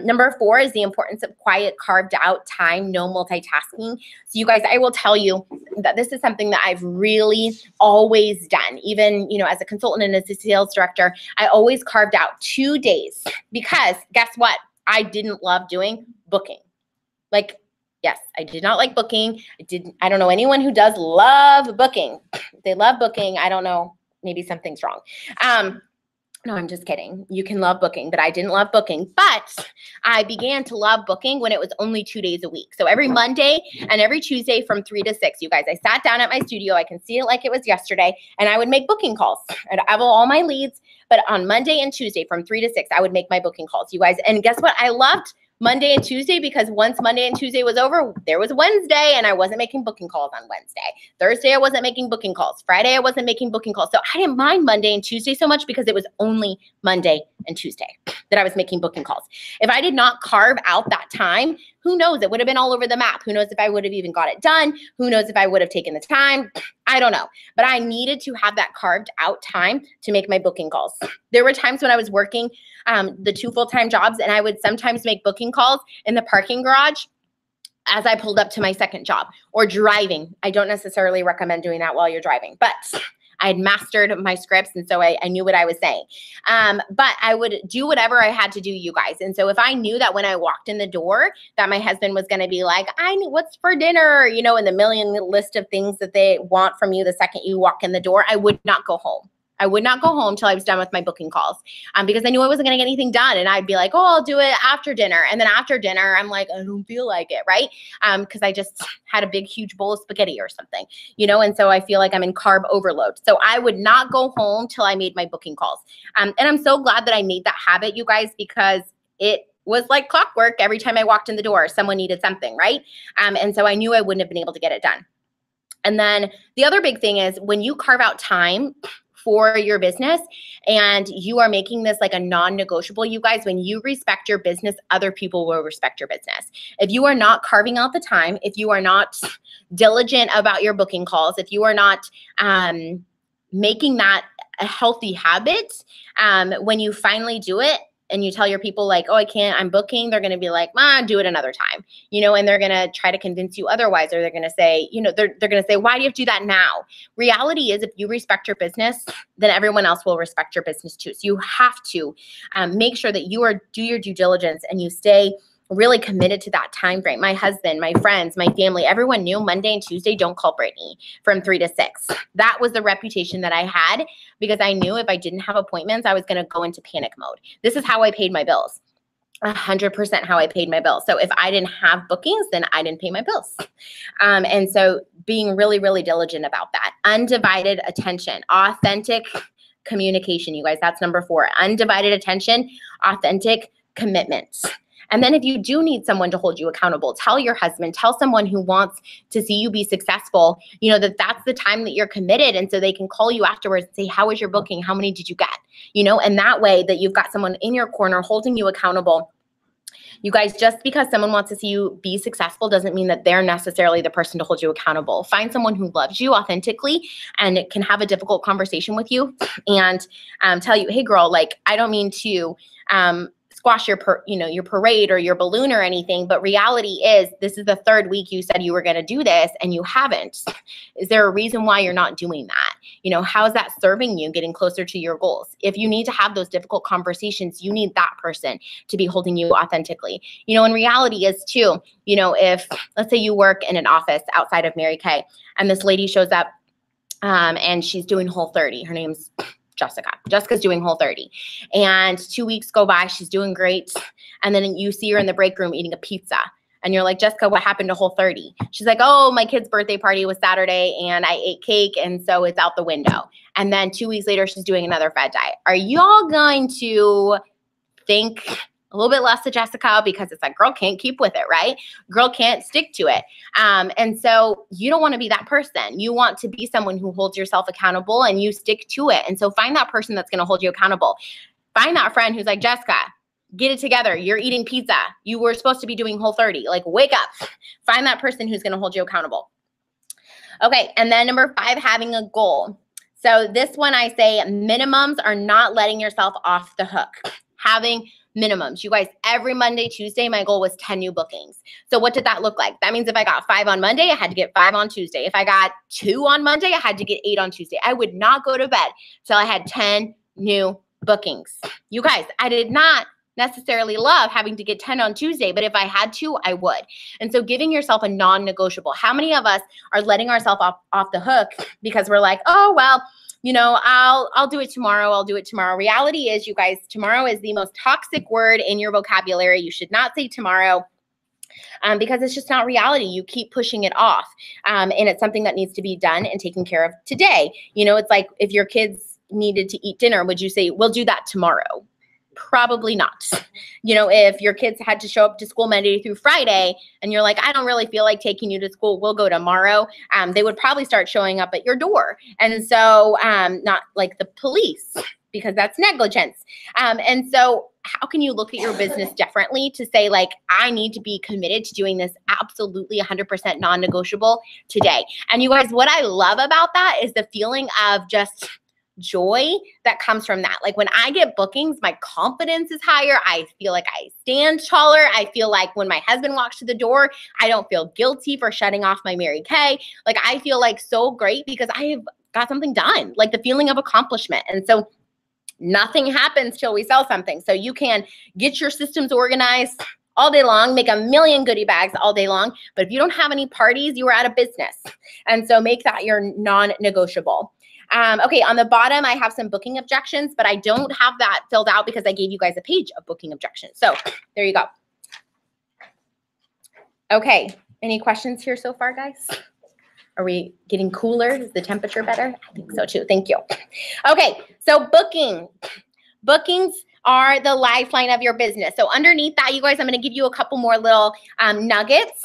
Number 4 is the importance of quiet, carved out time, no multitasking. So you guys, I will tell you that this is something that I've really always done. Even, as a consultant and as a sales director, I always carved out 2 days, because guess what? I didn't love doing booking. Yes, I did not like booking. I don't know anyone who does love booking. They love booking. I don't know, maybe something's wrong. No, I'm just kidding. You can love booking, but I didn't love booking. But I began to love booking when it was only 2 days a week. So every Monday and every Tuesday from 3 to 6, you guys, I sat down at my studio. I can see it like it was yesterday. And I would make booking calls. I'd have all my leads. But on Monday and Tuesday from 3 to 6, I would make my booking calls, you guys. And guess what? I loved Monday and Tuesday, because once Monday and Tuesday was over, there was Wednesday, and I wasn't making booking calls on Wednesday. Thursday, I wasn't making booking calls. Friday, I wasn't making booking calls. So I didn't mind Monday and Tuesday so much, because it was only Monday and Tuesday that I was making booking calls. If I did not carve out that time, who knows? It would have been all over the map. Who knows if I would have even got it done? Who knows if I would have taken the time? I don't know. But I needed to have that carved out time to make my booking calls. There were times when I was working the 2 full-time jobs, and I would sometimes make booking calls in the parking garage as I pulled up to my second job, or driving. I don't necessarily recommend doing that while you're driving, but I had mastered my scripts, and so I knew what I was saying. But I would do whatever I had to do, you guys. And so if I knew that when I walked in the door that my husband was going to be like, I need what's for dinner, in the million list of things that they want from you the second you walk in the door, I would not go home. I would not go home till I was done with my booking calls because I knew I wasn't going to get anything done. And I'd be like, oh, I'll do it after dinner. And then after dinner, I'm like, I don't feel like it, right? Because I just had a big, huge bowl of spaghetti or something, and so I feel like I'm in carb overload. So I would not go home till I made my booking calls. And I'm so glad that I made that habit, you guys, because it was like clockwork. Every time I walked in the door, someone needed something, right? And so I knew I wouldn't have been able to get it done. And then the other big thing is when you carve out time for your business and you are making this like a non-negotiable, you guys, when you respect your business, other people will respect your business. If you are not carving out the time, if you are not diligent about your booking calls, if you are not making that a healthy habit, when you finally do it, and you tell your people like, oh, I can't, I'm booking, they're going to be like, do it another time, and they're going to try to convince you otherwise, or they're going to say, they're going to say, why do you have to do that now? Reality is if you respect your business, then everyone else will respect your business too. So you have to make sure that you do your due diligence and you stay really committed to that time frame. My husband, my friends, my family, everyone knew Monday and Tuesday, don't call Brittany from 3 to 6. That was the reputation that I had because I knew if I didn't have appointments, I was going to go into panic mode. This is how I paid my bills. 100% how I paid my bills. So if I didn't have bookings, then I didn't pay my bills. And so being really, really diligent about that. Undivided attention, authentic communication, you guys, that's number 4. Undivided attention, authentic commitments. And then if you do need someone to hold you accountable, tell your husband, tell someone who wants to see you be successful, you know, that that's the time that you're committed. And so they can call you afterwards and say, how was your booking? How many did you get? You know, and that way that you've got someone in your corner holding you accountable. You guys, just because someone wants to see you be successful doesn't mean that they're necessarily the person to hold you accountable. Find someone who loves you authentically and can have a difficult conversation with you and tell you, hey girl, like, I don't mean to squash your your parade or your balloon or anything, but reality is this is the third week you said you were going to do this and you haven't. Is there a reason why you're not doing that? You know, how is that serving you getting closer to your goals? If you need to have those difficult conversations, you need that person to be holding you authentically. You know, and reality is too, you know, if let's say you work in an office outside of Mary Kay and this lady shows up and she's doing Whole30. Her name's Jessica. Jessica's doing Whole30. And 2 weeks go by, she's doing great. And then you see her in the break room eating a pizza. And you're like, Jessica, what happened to Whole30? She's like, oh, my kid's birthday party was Saturday and I ate cake and so it's out the window. And then 2 weeks later, she's doing another fad diet. Are y'all going to think a little bit less of Jessica because it's like, girl can't keep with it, right? Girl can't stick to it. And so you don't want to be that person. You want to be someone who holds yourself accountable and you stick to it. And so find that person that's going to hold you accountable. Find that friend who's like, Jessica, get it together. You're eating pizza. You were supposed to be doing Whole30. Like, wake up. Find that person who's going to hold you accountable. Okay. And then number 5, having a goal. So this one, I say minimums are not letting yourself off the hook. Having minimums. You guys, every Monday, Tuesday, my goal was 10 new bookings. So what did that look like? That means if I got 5 on Monday, I had to get 5 on Tuesday. If I got 2 on Monday, I had to get 8 on Tuesday. I would not go to bed till I had 10 new bookings. You guys, I did not necessarily love having to get 10 on Tuesday, but if I had to, I would. And so giving yourself a non-negotiable. How many of us are letting ourselves off the hook because we're like, oh, well, you know, I'll do it tomorrow. I'll do it tomorrow. Reality is, you guys, tomorrow is the most toxic word in your vocabulary. You should not say tomorrow because it's just not reality. You keep pushing it off. And it's something that needs to be done and taken care of today. You know, it's like if your kids needed to eat dinner, would you say, we'll do that tomorrow? Probably not. You know, if your kids had to show up to school Monday through Friday and you're like, I don't really feel like taking you to school, we'll go tomorrow. They would probably start showing up at your door. And so not like the police, because that's negligence. And so how can you look at your business differently to say, like, I need to be committed to doing this absolutely 100% non-negotiable today? And you guys, what I love about that is the feeling of just joy that comes from that. Like when I get bookings, my confidence is higher. I feel like I stand taller. I feel like when my husband walks to the door, I don't feel guilty for shutting off my Mary Kay. Like I feel like so great because I have got something done, like the feeling of accomplishment. And so nothing happens till we sell something. So you can get your systems organized all day long, make a million goodie bags all day long. But if you don't have any parties, you are out of business. And so make that your non-negotiable. Okay, on the bottom, I have some booking objections, but I don't have that filled out because I gave you guys a page of booking objections. So there you go. Okay, any questions here so far, guys? Are we getting cooler? Is the temperature better? I think so too. Thank you. Okay, so bookings are the lifeline of your business. So underneath that, you guys, I'm going to give you a couple more little nuggets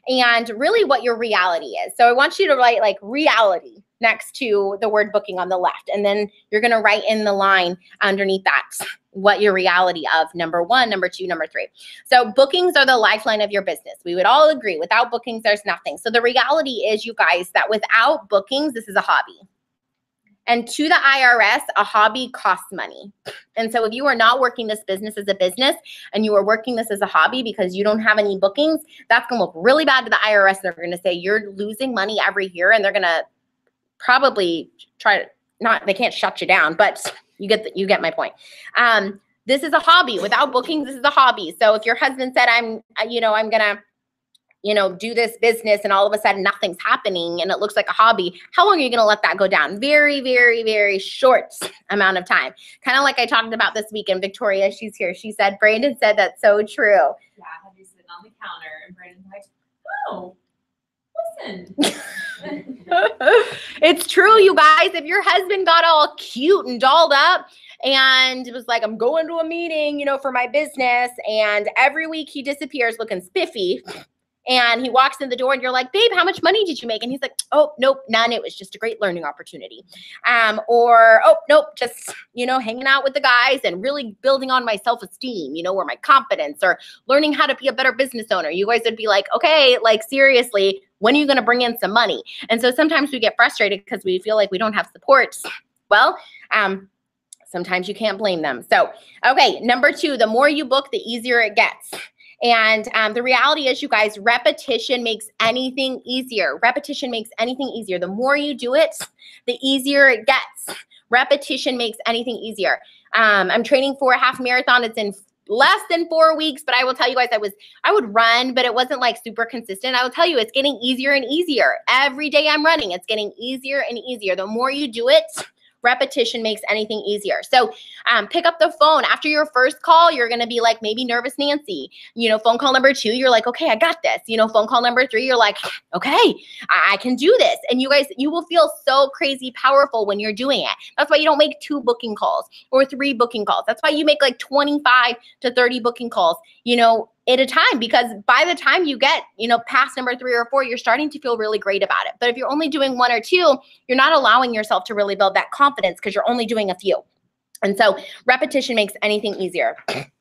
and really what your reality is. So I want you to write like reality next to the word booking on the left. And then you're going to write in the line underneath that what your reality of number 1, number 2, number 3. So bookings are the lifeline of your business. We would all agree without bookings, there's nothing. So the reality is, you guys, that without bookings, this is a hobby. And to the IRS, a hobby costs money. And so if you are not working this business as a business and you are working this as a hobby because you don't have any bookings, that's going to look really bad to the IRS. They're going to say you're losing money every year, and they're going to probably try to they can't shut you down, but you get my point. This is a hobby. Without bookings, this is a hobby. So if your husband said, I'm going to do this business, and all of a sudden nothing's happening and it looks like a hobby, how long are you going to let that go down? Very, very, very short amount of time. Kind of like I talked about this week, and Victoria, she's here. She said, Brandon said that's so true. Yeah, I had you sitting on the counter and Brandon's like, oh, listen. It's true, you guys. If your husband got all cute and dolled up and it was like, I'm going to a meeting, you know, for my business. And every week he disappears looking spiffy. And he walks in the door and you're like, babe, how much money did you make? And he's like, oh, nope, none. It was just a great learning opportunity. Or, oh, nope, just, you know, hanging out with the guys and really building on my self-esteem, you know, or my confidence, or learning how to be a better business owner. You guys would be like, okay, like seriously, when are you going to bring in some money? And so sometimes we get frustrated because we feel like we don't have support. Well, sometimes you can't blame them. So, okay, number 2, the more you book, the easier it gets. And the reality is, you guys, repetition makes anything easier. Repetition makes anything easier. The more you do it, the easier it gets. Repetition makes anything easier. I'm training for a half marathon. It's in less than 4 weeks, but I will tell you guys, I would run, but it wasn't like super consistent. I will tell you, it's getting easier and easier. Every day I'm running, it's getting easier and easier. The more you do it, repetition makes anything easier. So pick up the phone. After your first call, you're going to be like maybe nervous Nancy. You know, phone call number 2, you're like, okay, I got this. You know, phone call number 3, you're like, okay, I can do this. And you guys, you will feel so crazy powerful when you're doing it. That's why you don't make 2 booking calls or 3 booking calls. That's why you make like 25 to 30 booking calls, you know, at a time, because by the time you get, you know, past number 3 or 4, you're starting to feel really great about it. But if you're only doing 1 or 2, you're not allowing yourself to really build that confidence because you're only doing a few. And so repetition makes anything easier.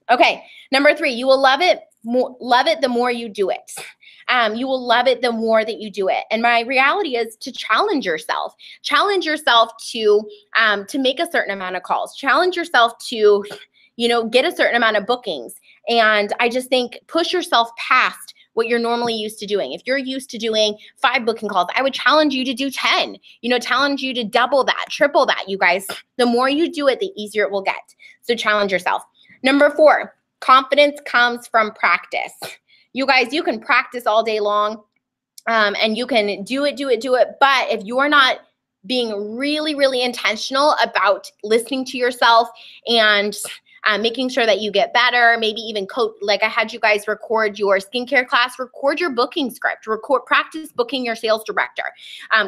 Okay, number 3, you will love it the more you do it. You will love it the more that you do it. And my reality is to challenge yourself. Challenge yourself to make a certain amount of calls. Challenge yourself to, you know, get a certain amount of bookings. And I just think push yourself past what you're normally used to doing. If you're used to doing 5 booking calls, I would challenge you to do 10, you know, challenge you to double that, triple that, you guys. The more you do it, the easier it will get. So challenge yourself. Number 4, confidence comes from practice. You guys, you can practice all day long and you can do it. But if you're not being really, really intentional about listening to yourself and making sure that you get better, maybe even like I had you guys record your skincare class, record your booking script, practice booking your sales director.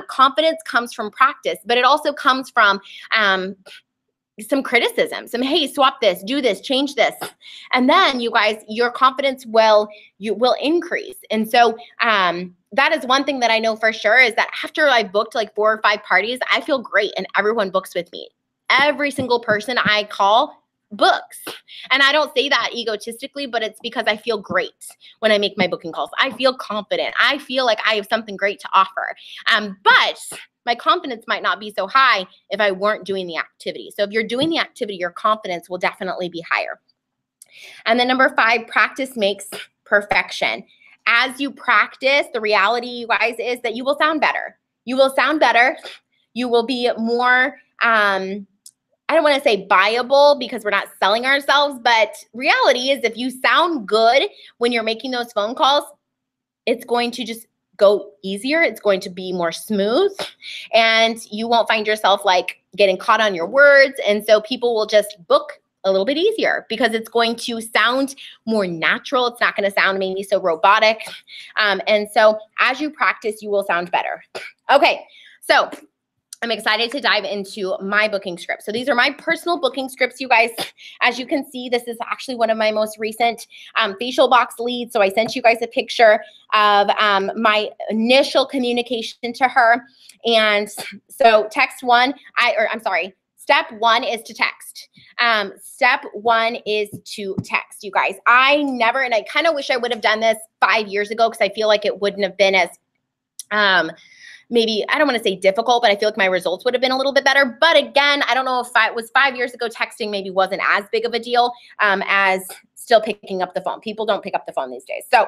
Confidence comes from practice, but it also comes from some criticism, hey, swap this, do this, change this. And then you guys, your confidence will increase. And so that is one thing that I know for sure is that after I booked like 4 or 5 parties, I feel great and everyone books with me. Every single person I call books. And I don't say that egotistically, but it's because I feel great when I make my booking calls. I feel confident. I feel like I have something great to offer. But my confidence might not be so high if I weren't doing the activity. So if you're doing the activity, your confidence will definitely be higher. And then number 5, practice makes perfection. As you practice, the reality, you guys, is that you will sound better. You will sound better. You will be more, I don't want to say buyable because we're not selling ourselves, but reality is if you sound good when you're making those phone calls, it's going to just go easier. It's going to be more smooth and you won't find yourself like getting caught on your words. And so people will just book a little bit easier because it's going to sound more natural. It's not going to sound maybe so robotic. And so as you practice, you will sound better. Okay, so I'm excited to dive into my booking script. So these are my personal booking scripts, you guys. As you can see, this is actually one of my most recent facial box leads. So I sent you guys a picture of my initial communication to her. And so step 1 is to text. Step 1 is to text, you guys. And I kind of wish I would have done this 5 years ago because I feel like it wouldn't have been as, maybe, I don't want to say difficult, but I feel like my results would have been a little bit better. But again, I don't know if it was 5 years ago, texting maybe wasn't as big of a deal as still picking up the phone. People don't pick up the phone these days. So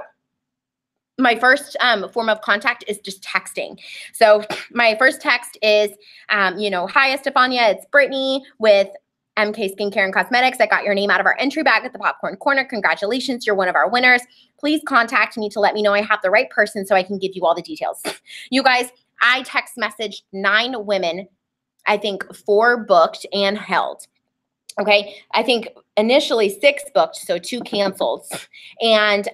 my first form of contact is just texting. So my first text is, hi, Estefania, it's Brittany with MK Skincare and Cosmetics. I got your name out of our entry bag at the Popcorn Corner. Congratulations, you're one of our winners. Please contact me to let me know I have the right person so I can give you all the details. You guys, I text messaged 9 women, I think 4 booked and held. Okay, I think initially 6 booked, so 2 canceled. And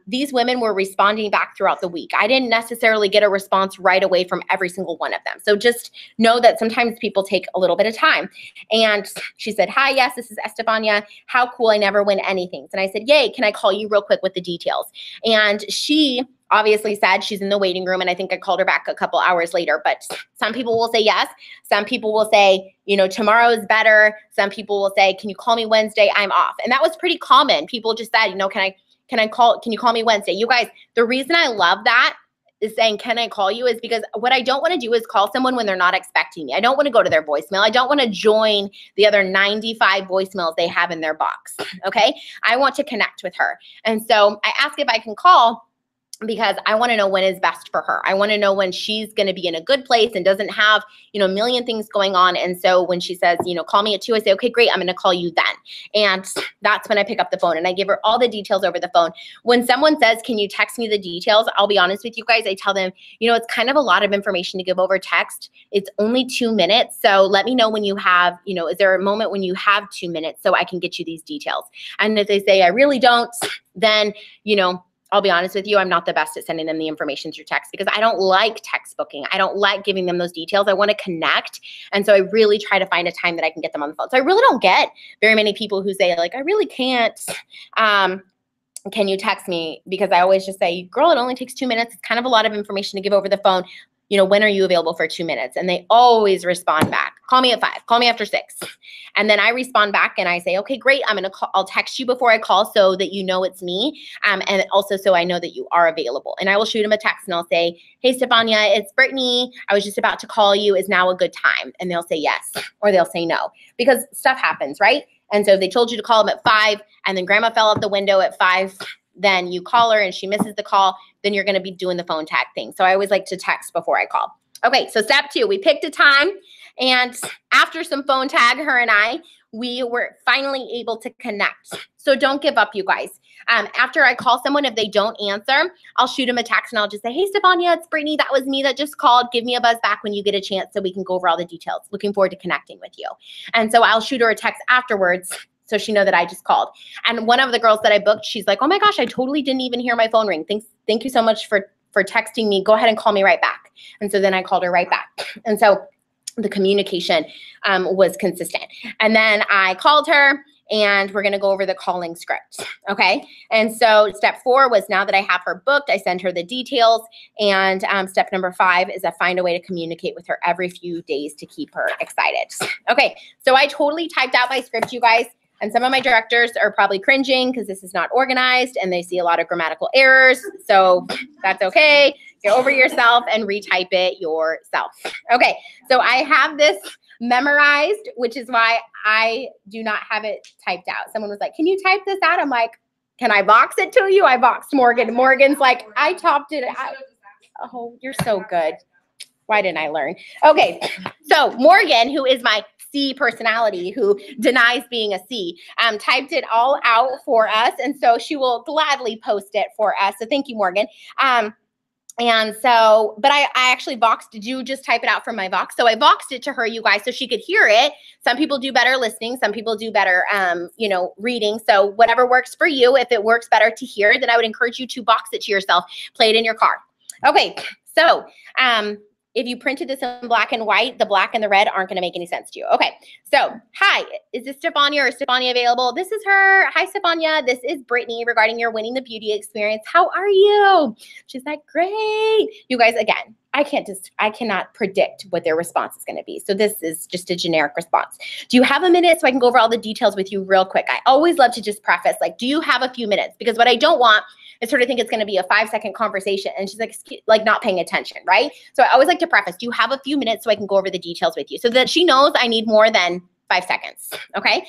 these women were responding back throughout the week. I didn't necessarily get a response right away from every single one of them. So just know that sometimes people take a little bit of time. And she said, hi, yes, this is Estefania. How cool, I never win anything. And I said, yay, can I call you real quick with the details? And she obviously said she's in the waiting room, and I think I called her back a couple hours later. But some people will say yes. Some people will say, you know, tomorrow is better. Some people will say, can you call me Wednesday? I'm off. And that was pretty common. People just said, you know, can you call me Wednesday? You guys, the reason I love that is saying, can I call you, is because what I don't want to do is call someone when they're not expecting me. I don't want to go to their voicemail. I don't want to join the other 95 voicemails they have in their box. Okay. I want to connect with her. And so I ask if I can call, because I want to know when is best for her. I want to know when she's going to be in a good place and doesn't have, you know, a million things going on. And so when she says, you know, call me at 2, I say, okay, great, I'm going to call you then. And that's when I pick up the phone and I give her all the details over the phone. When someone says, can you text me the details? I'll be honest with you guys. I tell them, you know, it's kind of a lot of information to give over text. It's only 2 minutes. So let me know when you have, you know, is there a moment when you have 2 minutes so I can get you these details? And if they say, I really don't, then, you know, I'll be honest with you, I'm not the best at sending them the information through text, because I don't like text booking. I don't like giving them those details. I want to connect. And so I really try to find a time that I can get them on the phone. So I really don't get very many people who say, like, I really can't, can you text me? Because I always just say, girl, it only takes 2 minutes. It's kind of a lot of information to give over the phone. You know, when are you available for 2 minutes? And they always respond back. Call me at 5, call me after 6. And then I respond back and I say, okay, great. I'll text you before I call so that you know it's me. And also so I know that you are available. And I will shoot them a text and I'll say, hey, Stefania, it's Brittany. I was just about to call you. Is now a good time? And they'll say yes, or they'll say no, because stuff happens, right? And so if they told you to call them at 5 and then grandma fell out the window at 5, then you call her and she misses the call, then you're going to be doing the phone tag thing. So I always like to text before I call. Okay, so step 2, we picked a time, and after some phone tag, her and I, we were finally able to connect. So don't give up, you guys. After I call someone, if they don't answer, I'll shoot them a text and I'll just say, hey, Stefania, it's Brittany. That was me that just called. Give me a buzz back when you get a chance so we can go over all the details. Looking forward to connecting with you. And so I'll shoot her a text afterwards so she know that I just called. And one of the girls that I booked, she's like, oh my gosh, I totally didn't even hear my phone ring. Thank you so much for texting me. Go ahead and call me right back. And so then I called her right back. And so the communication was consistent. And then I called her and we're going to go over the calling script. Okay. And so step 4 was, now that I have her booked, I send her the details. And step number 5 is I find a way to communicate with her every few days to keep her excited. Okay. So I totally typed out my script, you guys. And some of my directors are probably cringing because this is not organized and they see a lot of grammatical errors. So that's okay. Get over yourself and retype it yourself. Okay, so I have this memorized, which is why I do not have it typed out. Someone was like, can you type this out? I'm like, can I box it to you? I boxed Morgan. Morgan's like, I topped it out. Oh, you're so good. Why didn't I learn? Okay, so Morgan, who is my C personality, who denies being a C, typed it all out for us. And so she will gladly post it for us. So thank you, Morgan. And so, but I actually boxed, did you just type it out from my box? So I boxed it to her, you guys, so she could hear it. Some people do better listening. Some people do better, you know, reading. So whatever works for you, if it works better to hear, then I would encourage you to box it to yourself, play it in your car. Okay, so, if you printed this in black and white, the black and the red aren't going to make any sense to you. Okay, so hi, is this Stefania or Stefania available? This is her. Hi, Stefania. This is Brittany regarding your Winning the Beauty experience. How are you? She's like, great. You guys, again, I cannot predict what their response is going to be. So this is just a generic response. Do you have a minute so I can go over all the details with you real quick? I always love to just preface, like, do you have a few minutes? Because what I don't want is her to think it's going to be a 5-second conversation and she's like not paying attention, right? So I always like to preface, do you have a few minutes so I can go over the details with you, so that she knows I need more than 5 seconds, okay?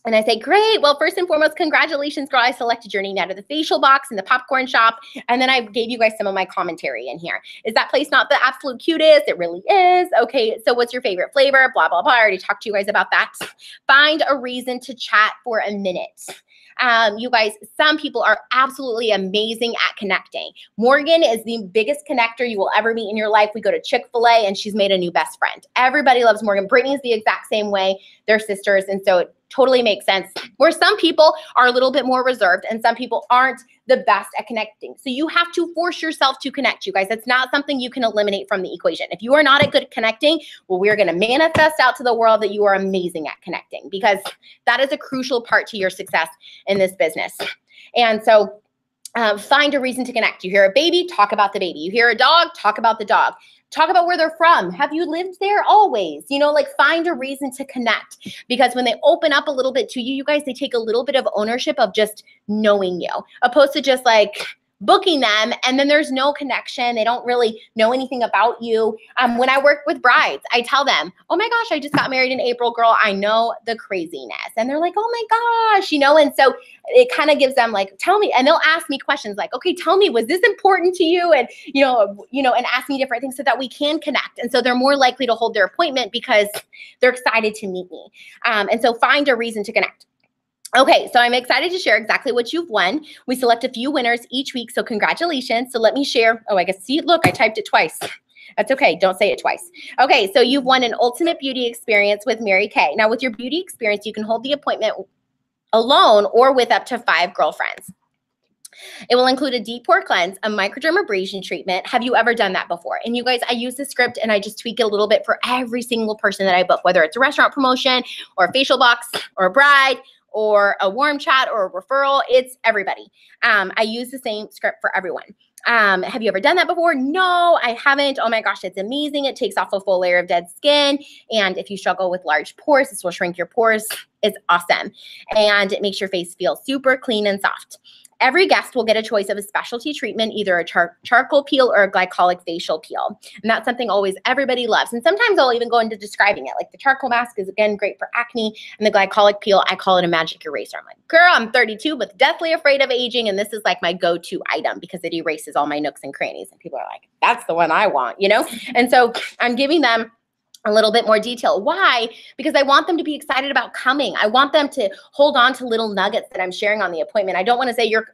And I say, great. Well, first and foremost, congratulations, girl. I selected your name out of the facial box in the popcorn shop. And then I gave you guys some of my commentary in here. Is that place not the absolute cutest? It really is. Okay, so what's your favorite flavor? Blah, blah, blah. I already talked to you guys about that. Find a reason to chat for a minute. You guys, some people are absolutely amazing at connecting. Morgan is the biggest connector you will ever meet in your life. We go to Chick-fil-A and she's made a new best friend. Everybody loves Morgan. Brittany's the exact same way. They're sisters, and so it totally makes sense. Where some people are a little bit more reserved and some people aren't the best at connecting. So you have to force yourself to connect, you guys. It's not something you can eliminate from the equation. If you are not at good at connecting, well, we're going to manifest out to the world that you are amazing at connecting, because that is a crucial part to your success in this business. And so find a reason to connect. You hear a baby, talk about the baby. You hear a dog, talk about the dog. Talk about where they're from. Have you lived there? Always. You know, like find a reason to connect, because when they open up a little bit to you, you guys, they take a little bit of ownership of just knowing you, opposed to just like booking them and then there's no connection. They don't really know anything about you. When I work with brides, I tell them, oh my gosh, I just got married in April, girl. I know the craziness. And they're like, oh my gosh, you know, and so it kind of gives them like, tell me, and they'll ask me questions like, okay, tell me, was this important to you? And, you know, and ask me different things so that we can connect. And so they're more likely to hold their appointment because they're excited to meet me. And so find a reason to connect. Okay, so I'm excited to share exactly what you've won. We select a few winners each week, so congratulations. So let me share. Oh, I guess, see, look, I typed it twice. That's okay, don't say it twice. Okay, so you've won an ultimate beauty experience with Mary Kay. Now with your beauty experience, you can hold the appointment alone or with up to 5 girlfriends. It will include a deep pore cleanse, a microdermabrasion treatment. Have you ever done that before? And you guys, I use the script and I just tweak it a little bit for every single person that I book, whether it's a restaurant promotion or a facial box or a bride or a warm chat or a referral. It's everybody. I use the same script for everyone. Have you ever done that before? No, I haven't. Oh my gosh, it's amazing. It takes off a full layer of dead skin. And if you struggle with large pores, this will shrink your pores. It's awesome. And it makes your face feel super clean and soft. Every guest will get a choice of a specialty treatment, either a charcoal peel or a glycolic facial peel. And that's something always everybody loves. And sometimes I'll even go into describing it. Like the charcoal mask is, again, great for acne. And the glycolic peel, I call it a magic eraser. I'm like, girl, I'm 32, but deathly afraid of aging. And this is like my go-to item because it erases all my nooks and crannies. And people are like, that's the one I want, you know? And so I'm giving them a little bit more detail. Why? Because I want them to be excited about coming. I want them to hold on to little nuggets that I'm sharing on the appointment. I don't want to say you're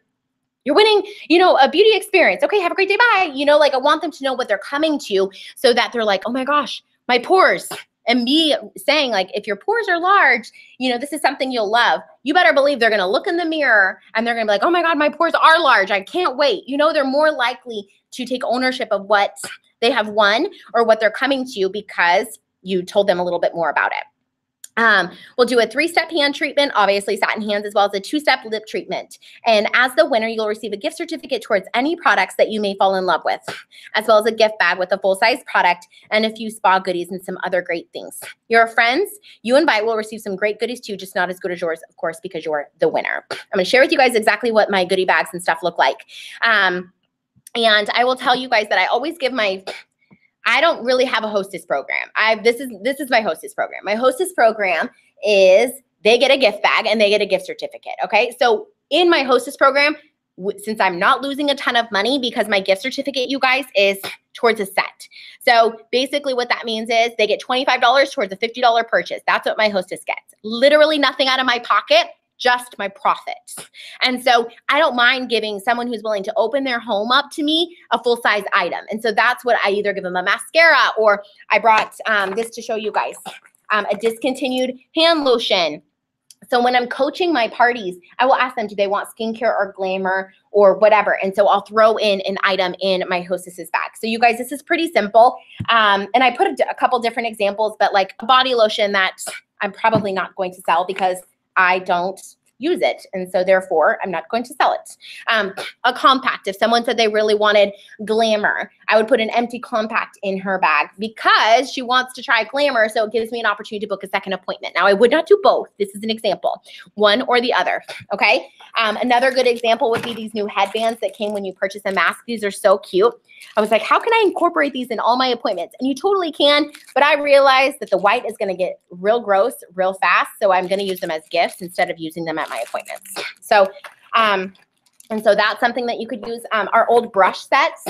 winning, you know, a beauty experience. Okay, have a great day, bye. You know, like I want them to know what they're coming to so that they're like, oh my gosh, my pores. And me saying like, if your pores are large, you know, this is something you'll love. You better believe they're going to look in the mirror and they're going to be like, oh my God, my pores are large. I can't wait. You know, they're more likely to take ownership of what they have won or what they're coming to because you told them a little bit more about it. We'll do a 3-step hand treatment, obviously satin hands, as well as a 2-step lip treatment. And as the winner, you'll receive a gift certificate towards any products that you may fall in love with, as well as a gift bag with a full-size product and a few spa goodies and some other great things. Your friends you invite will receive some great goodies too, just not as good as yours, of course, because you're the winner. I'm going to share with you guys exactly what my goodie bags and stuff look like. And I will tell you guys that I always give I don't really have a hostess program. This is my hostess program. My hostess program is they get a gift bag and they get a gift certificate, okay? So in my hostess program, since I'm not losing a ton of money because my gift certificate, you guys, is towards a set. So basically what that means is they get $25 towards a $50 purchase. That's what my hostess gets. Literally nothing out of my pocket, just my profit. And so I don't mind giving someone who's willing to open their home up to me a full-size item. And so that's what I either give them a mascara, or I brought this to show you guys, a discontinued hand lotion. So when I'm coaching my parties, I will ask them, do they want skincare or glamour or whatever? And so I'll throw in an item in my hostess's bag. So you guys, this is pretty simple. And I put a couple different examples, but like a body lotion that I'm probably not going to sell because I don't use it. And so therefore, I'm not going to sell it. A compact, if someone said they really wanted glamour, I would put an empty compact in her bag because she wants to try glamour. So it gives me an opportunity to book a second appointment. Now, I would not do both. This is an example, one or the other. Okay. Another good example would be these new headbands that came when you purchase a mask. These are so cute. I was like, how can I incorporate these in all my appointments? And you totally can, but I realized that the white is going to get real gross real fast. So I'm going to use them as gifts instead of using them at my appointments. So, and so that's something that you could use. Our old brush sets.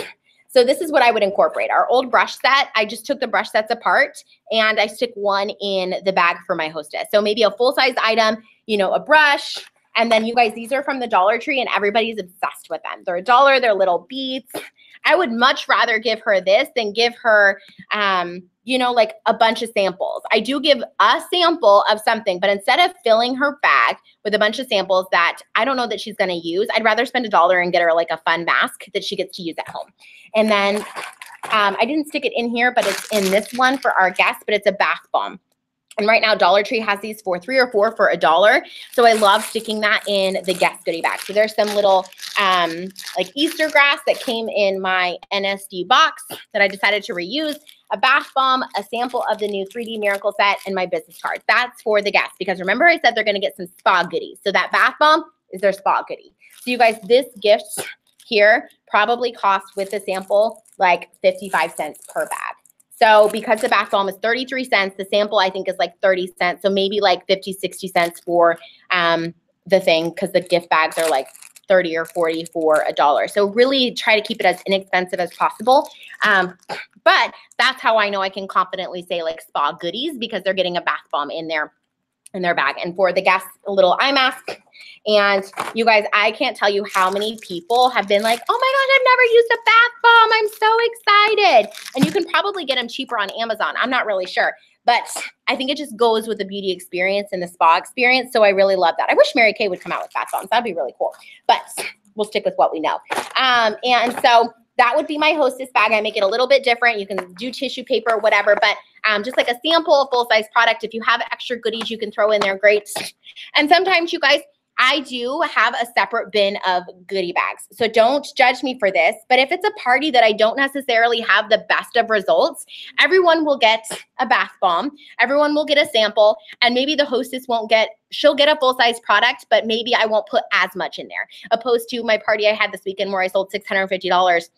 So this is what I would incorporate. Our old brush set, I just took the brush sets apart and I stick one in the bag for my hostess. So maybe a full-size item, you know, a brush, And then you guys, these are from the Dollar Tree and everybody's obsessed with them. They're $1, they're little beats. I would much rather give her this than give her, you know, like a bunch of samples. I do give a sample of something, but instead of filling her bag with a bunch of samples that I don't know that she's going to use, I'd rather spend $1 and get her like a fun mask that she gets to use at home. And then I didn't stick it in here, but it's in this one for our guests, but it's a bath bomb. And right now, Dollar Tree has these for 3 or 4 for $1. So I love sticking that in the guest goodie bag. So there's some little like Easter grass that came in my NSD box that I decided to reuse, a bath bomb, a sample of the new 3D Miracle set, and my business card. That's for the guests because remember I said they're going to get some spa goodies. So that bath bomb is their spa goodie. So you guys, this gift here probably costs with the sample like 55 cents per bag. So because the bath bomb is 33 cents, the sample I think is like 30 cents. So maybe like 50, 60 cents for the thing because the gift bags are like 30 or 40 for $1. So really try to keep it as inexpensive as possible. But that's how I know I can confidently say like spa goodies because they're getting a bath bomb in their bag. And for the guests, a little eye mask. And you guys, I can't tell you how many people have been like, oh my gosh, I've never used a bath bomb. I'm so excited. And you can probably get them cheaper on Amazon. I'm not really sure. But I think it just goes with the beauty experience and the spa experience. So I really love that. I wish Mary Kay would come out with bath bombs. That'd be really cool. But we'll stick with what we know. And so that would be my Hostess bag. I make it a little bit different. You can do tissue paper, whatever, but just like a sample of full-size product. If you have extra goodies you can throw in there, great. And sometimes you guys, I do have a separate bin of goodie bags. So don't judge me for this, but if it's a party that I don't necessarily have the best of results, everyone will get a bath bomb. Everyone will get a sample, and maybe the hostess won't get, she'll get a full-size product, but maybe I won't put as much in there. Opposed to my party I had this weekend where I sold $650.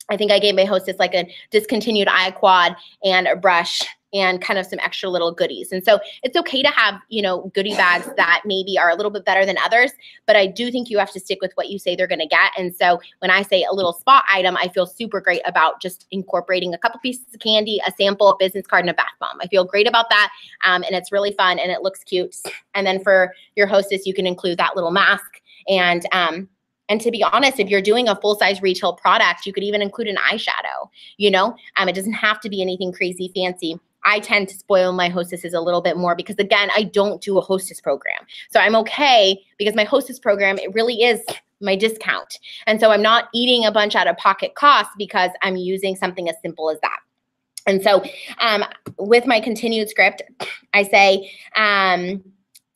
I think I gave my hostess like a discontinued eye quad and a brush and kind of some extra little goodies. And so it's okay to have, you know, goodie bags that maybe are a little bit better than others, but I do think you have to stick with what you say they're going to get. And so when I say a little spot item, I feel super great about just incorporating a couple pieces of candy, a sample, a business card, and a bath bomb. I feel great about that. And it's really fun and it looks cute. And then for your hostess, you can include that little mask. And to be honest, if you're doing a full-size retail product, you could even include an eyeshadow, you know? It doesn't have to be anything crazy fancy. I tend to spoil my hostesses a little bit more because, again, I don't do a hostess program. So I'm okay because my hostess program, it really is my discount. And so I'm not eating a bunch out of pocket costs because I'm using something as simple as that. And so with my continued script, I say,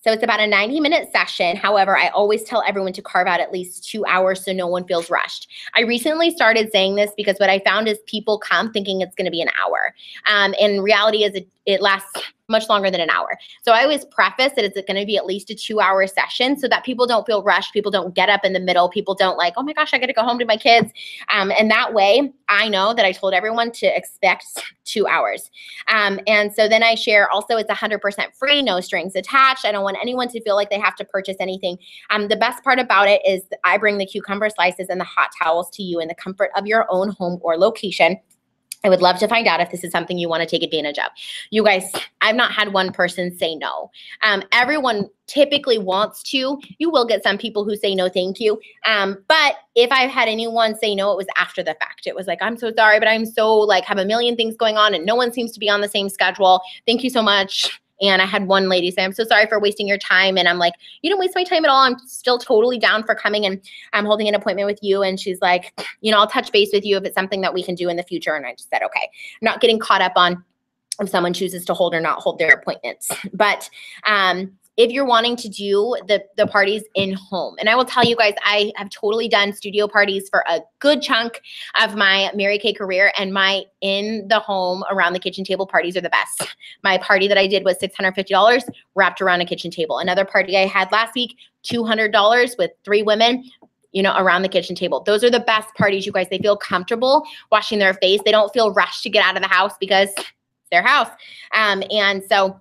so it's about a 90-minute session. However, I always tell everyone to carve out at least 2 hours so no one feels rushed. I recently started saying this because what I found is people come thinking it's going to be an hour. And reality is it lasts much longer than an hour. So I always preface that it's going to be at least a 2-hour session so that people don't feel rushed. People don't get up in the middle. People don't like, oh my gosh, I got to go home to my kids. And that way I know that I told everyone to expect 2 hours. And so then I share also it's 100% free, no strings attached. I don't want anyone to feel like they have to purchase anything. The best part about it is I bring the cucumber slices and the hot towels to you in the comfort of your own home or location. I would love to find out if this is something you want to take advantage of. You guys, I've not had one person say no. Everyone typically wants to. You will get some people who say no, thank you. But if I've had anyone say no, it was after the fact. It was like, I'm so sorry, but I'm so like have a million things going on and no one seems to be on the same schedule. Thank you so much. And I had one lady say, I'm so sorry for wasting your time. And I'm like, you didn't waste my time at all. I'm still totally down for coming and I'm holding an appointment with you. And she's like, you know, I'll touch base with you if it's something that we can do in the future. And I just said, okay, I'm not getting caught up on if someone chooses to hold or not hold their appointments. But if you're wanting to do the parties in home, and I will tell you guys, I have totally done studio parties for a good chunk of my Mary Kay career, and my in the home around the kitchen table parties are the best. My party that I did was $650 wrapped around a kitchen table. Another party I had last week, $200 with 3 women, you know, around the kitchen table. Those are the best parties, you guys. They feel comfortable washing their face. They don't feel rushed to get out of the house because it's their house. And so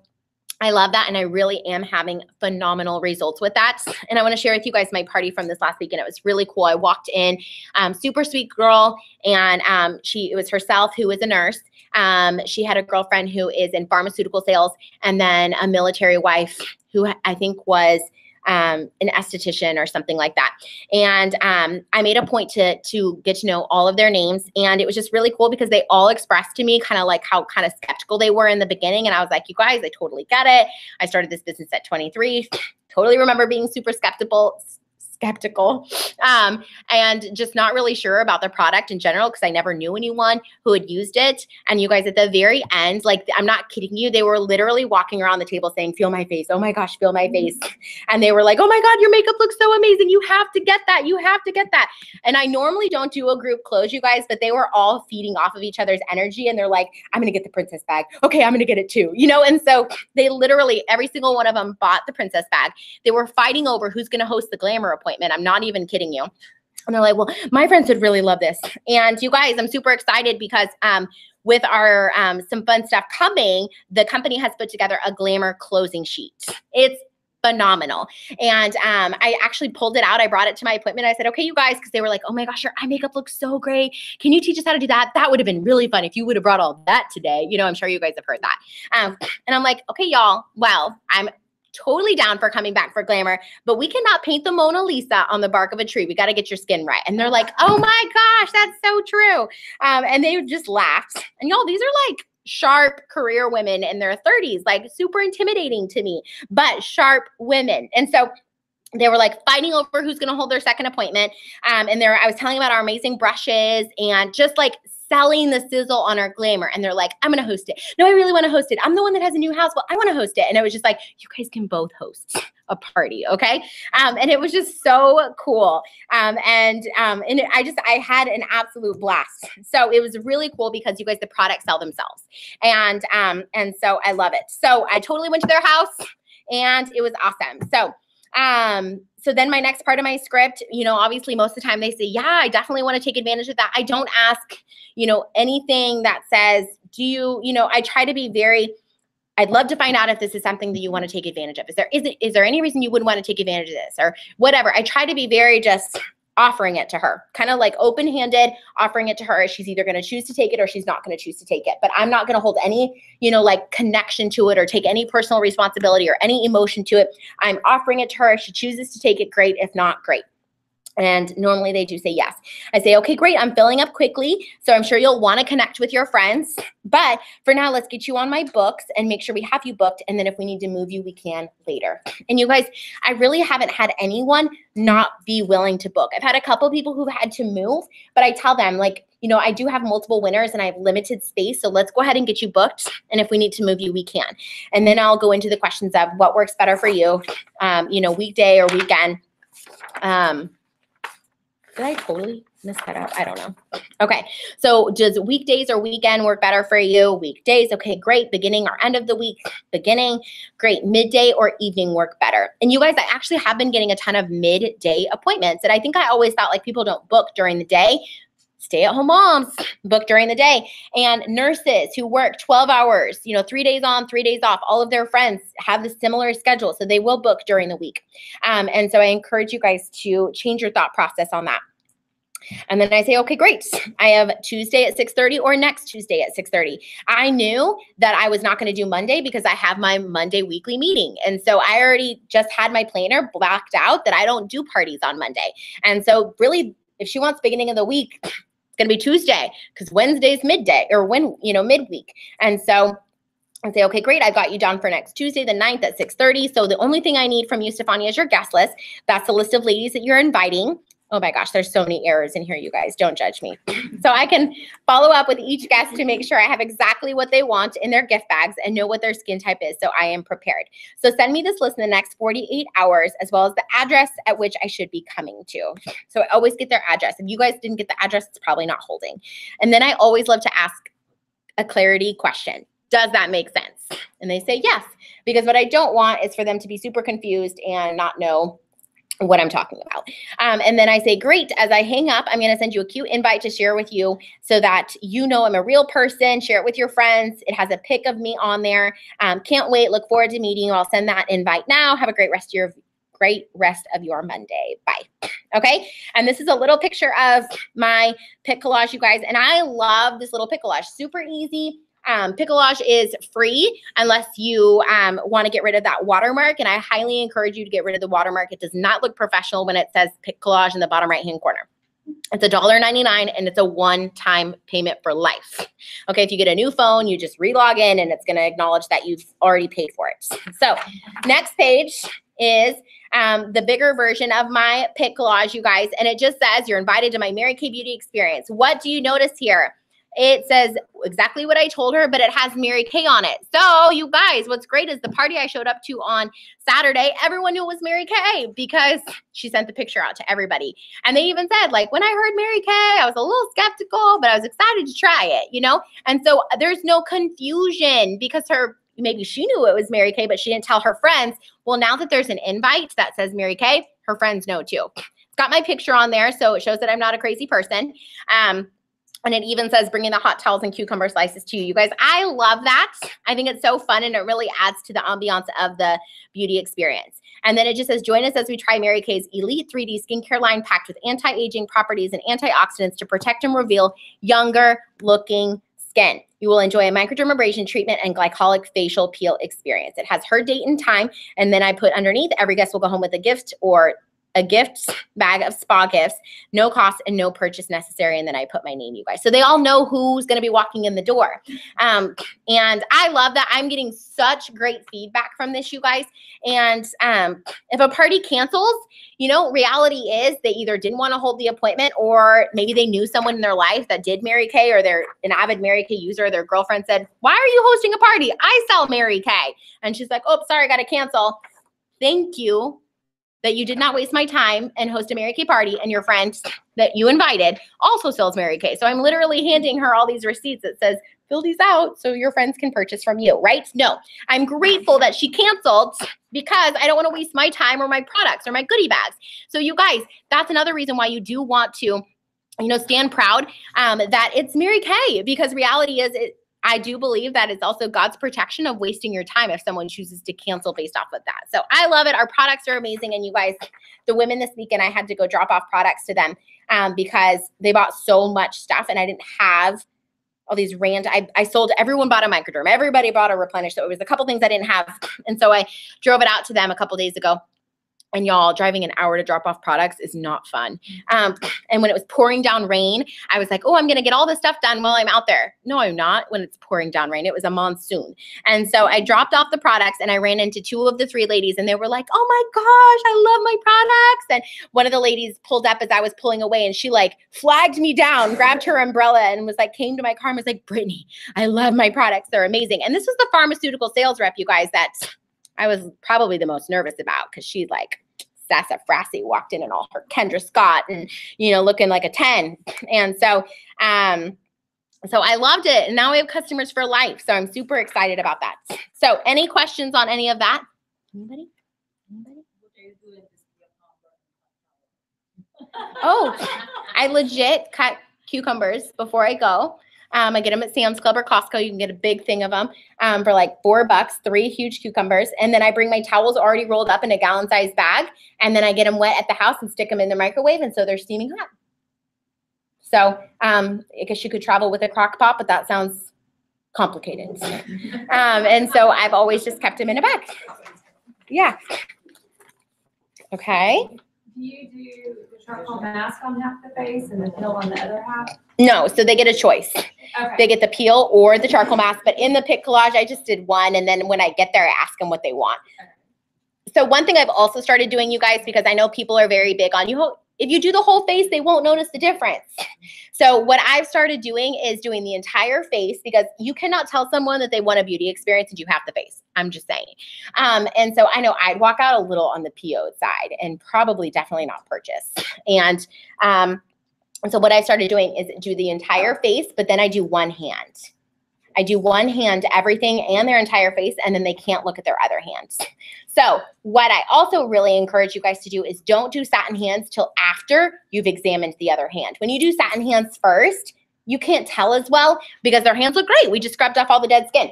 I love that, and I really am having phenomenal results with that. And I want to share with you guys my party from this last weekend. It was really cool. I walked in, super sweet girl, and it was herself who was a nurse. She had a girlfriend who is in pharmaceutical sales, and then a military wife who I think was an esthetician or something like that. And I made a point to get to know all of their names. And it was just really cool because they all expressed to me kind of like how kind of skeptical they were in the beginning. And I was like, you guys, I totally get it. I started this business at 23. Totally remember being super skeptical, and just not really sure about the product in general because I never knew anyone who had used it. And you guys, at the very end, like, I'm not kidding you, they were literally walking around the table saying, feel my face. Oh my gosh, feel my face. And they were like, oh my God, your makeup looks so amazing. You have to get that. You have to get that. And I normally don't do a group close, you guys, but they were all feeding off of each other's energy. And they're like, I'm going to get the princess bag. Okay, I'm going to get it too. You know, and so they literally, every single one of them bought the princess bag. They were fighting over who's going to host the glamour appointment. I'm not even kidding you. And they're like, well, my friends would really love this. And you guys, I'm super excited because with our some fun stuff coming, the company has put together a glamour closing sheet. It's phenomenal. And I actually pulled it out. I brought it to my appointment. I said, okay, you guys, because they were like, oh my gosh, your eye makeup looks so great. Can you teach us how to do that? That would have been really fun if you would have brought all that today. You know, I'm sure you guys have heard that. And I'm like, okay, y'all, well, I'm totally down for coming back for glamour, but we cannot paint the Mona Lisa on the bark of a tree. We got to get your skin right. And they're like, oh my gosh, that's so true. And they just laughed. And y'all, these are like sharp career women in their 30s, like super intimidating to me, but sharp women. And so they were like fighting over who's going to hold their second appointment. I was telling about our amazing brushes and just like selling the sizzle on our glamour. And they're like, I'm going to host it. No, I really want to host it. I'm the one that has a new house. Well, I want to host it. And it was just like, you guys can both host a party. Okay. And it was just so cool. I had an absolute blast. So it was really cool because you guys, the products sell themselves. And so I love it. So I totally went to their house and it was awesome. So then my next part of my script, you know, obviously most of the time they say, yeah, I definitely want to take advantage of that. I don't ask, you know, anything that says, I try to be I'd love to find out if this is something that you want to take advantage of. Is there any reason you wouldn't want to take advantage of this or whatever? I try to be very just offering it to her, kind of like open-handed, offering it to her. She's either going to choose to take it or she's not going to choose to take it. But I'm not going to hold any, like connection to it or take any personal responsibility or any emotion to it. I'm offering it to her. If she chooses to take it, great. If not, great. And normally they do say yes. I say, okay, great. I'm filling up quickly. So I'm sure you'll want to connect with your friends. But for now, let's get you on my books and make sure we have you booked. And then if we need to move you, we can later. And you guys, I really haven't had anyone not be willing to book. I've had a couple people who've had to move, but I tell them like, I do have multiple winners and I have limited space. So let's go ahead and get you booked. And if we need to move you, we can. And then I'll go into the questions of what works better for you, weekday or weekend. Did I totally mess that up? I don't know. Okay. So does weekdays or weekend work better for you? Weekdays. Okay, great. Beginning or end of the week? Beginning. Great. Midday or evening work better? And you guys, I actually have been getting a ton of midday appointments. And I think I always thought like people don't book during the day. Stay-at-home moms book during the day, and nurses who work 12 hours, 3 days on, 3 days off, all of their friends have the similar schedule. So they will book during the week. And so I encourage you guys to change your thought process on that. And then I say, okay, great. I have Tuesday at 6:30 or next Tuesday at 6:30. I knew that I was not going to do Monday because I have my Monday weekly meeting. And so I already just had my planner blacked out that I don't do parties on Monday. And so really, if she wants beginning of the week, it's going to be Tuesday because Wednesday's midday or midweek. And so I say, okay, great. I got you down for next Tuesday, the 9th at 6:30. So the only thing I need from you, Stefania, is your guest list. That's the list of ladies that you're inviting. Oh my gosh, there's so many errors in here, you guys. Don't judge me. So I can follow up with each guest to make sure I have exactly what they want in their gift bags and know what their skin type is so I am prepared. So send me this list in the next 48 hours as well as the address at which I should be coming to. So I always get their address. If you guys didn't get the address, it's probably not holding. And then I always love to ask a clarity question. Does that make sense? And they say yes, because what I don't want is for them to be super confused and not know what I'm talking about. And then I say, great, as I hang up, I'm going to send you a cute invite to share with you so that I'm a real person. Share it with your friends. It has a pic of me on there. Can't wait. Look forward to meeting you. I'll send that invite now. Have a great rest of your Monday. Bye. Okay. And this is a little picture of my pic collage, you guys. And I love this little pic collage. Super easy. Picolage is free unless you want to get rid of that watermark, and I highly encourage you to get rid of the watermark. It does not look professional when it says Picolage in the bottom right-hand corner. It's $1.99 and it's a one-time payment for life. Okay, if you get a new phone, you just re-log in and it's going to acknowledge that you've already paid for it. So next page is the bigger version of my Pic Collage, you guys, and it just says you're invited to my Mary Kay Beauty experience. What do you notice here? It says exactly what I told her, but it has Mary Kay on it. So you guys, what's great is the party I showed up to on Saturday, everyone knew it was Mary Kay because she sent the picture out to everybody. And they even said, like, when I heard Mary Kay, I was a little skeptical, but I was excited to try it, you know? And so there's no confusion because maybe she knew it was Mary Kay, but she didn't tell her friends. Well, now that there's an invite that says Mary Kay, her friends know too. It's got my picture on there, so it shows that I'm not a crazy person. And it even says bringing the hot towels and cucumber slices to you. You guys, I love that. I think it's so fun and it really adds to the ambiance of the beauty experience. And then it just says, join us as we try Mary Kay's Elite 3D skincare line packed with anti-aging properties and antioxidants to protect and reveal younger looking skin. You will enjoy a microdermabrasion treatment and glycolic facial peel experience. It has her date and time. And then I put underneath, every guest will go home with a gift or a gift bag of spa gifts, no cost and no purchase necessary. And then I put my name, you guys. So they all know who's going to be walking in the door. And I love that. I'm getting such great feedback from this, you guys. And if a party cancels, you know, reality is they either didn't want to hold the appointment or maybe they knew someone in their life that did Mary Kay or they're an avid Mary Kay user. Their girlfriend said, why are you hosting a party? I sell Mary Kay. And she's like, oh, sorry, I got to cancel. Thank you that you did not waste my time and host a Mary Kay party and your friend that you invited also sells Mary Kay. So I'm literally handing her all these receipts that says, fill these out so your friends can purchase from you, right? No, I'm grateful that she canceled because I don't want to waste my time or my products or my goodie bags. So you guys, that's another reason why you do want to, you know, stand proud that it's Mary Kay, because reality is I do believe that it's also God's protection of wasting your time if someone chooses to cancel based off of that. So I love it. Our products are amazing. And you guys, the women this weekend, I had to go drop off products to them because they bought so much stuff and I didn't have all these I sold, everyone bought a microderm. Everybody bought a replenish. So it was a couple things I didn't have. And so I drove it out to them a couple days ago. And y'all, driving an hour to drop off products is not fun. And when it was pouring down rain, I was like, oh, I'm going to get all this stuff done while I'm out there. No, I'm not when it's pouring down rain. It was a monsoon. And so I dropped off the products and I ran into two of the three ladies and they were like, oh my gosh, I love my products. And one of the ladies pulled up as I was pulling away and she like flagged me down, grabbed her umbrella and was like, came to my car and was like, Brittany, I love my products. They're amazing. And this was the pharmaceutical sales rep, you guys, that I was probably the most nervous about because she's like sassafrasy, walked in all her Kendra Scott and, you know, looking like a 10. And so, so I loved it. And now we have customers for life. So I'm super excited about that. So any questions on any of that? Anybody? Oh, I legit cut cucumbers before I go. I get them at Sam's Club or Costco. You can get a big thing of them for like $4, 3 huge cucumbers. And then I bring my towels already rolled up in a gallon-sized bag. And then I get them wet at the house and stick them in the microwave. And so they're steaming hot. So I guess you could travel with a crock pot, but that sounds complicated. And so I've always just kept them in a bag. Yeah. Okay. Do you do the charcoal mask on half the face and the peel on the other half? No, so they get a choice. Okay. They get the peel or the charcoal mask, but in the Pic Collage, I just did one. And then when I get there, I ask them what they want. So one thing I've also started doing, you guys, because I know people are very big on if you do the whole face, they won't notice the difference. So what I've started doing is doing the entire face because you cannot tell someone that they want a beauty experience and you have the face. I'm just saying. And so I know I'd walk out a little on the PO side and probably definitely not purchase. And so what I started doing is do the entire face, but then I do one hand. I do one hand to everything and their entire face, and then they can't look at their other hands. So what I also really encourage you guys to do is don't do satin hands till after you've examined the other hand. When you do satin hands first, you can't tell as well because their hands look great. We just scrubbed off all the dead skin.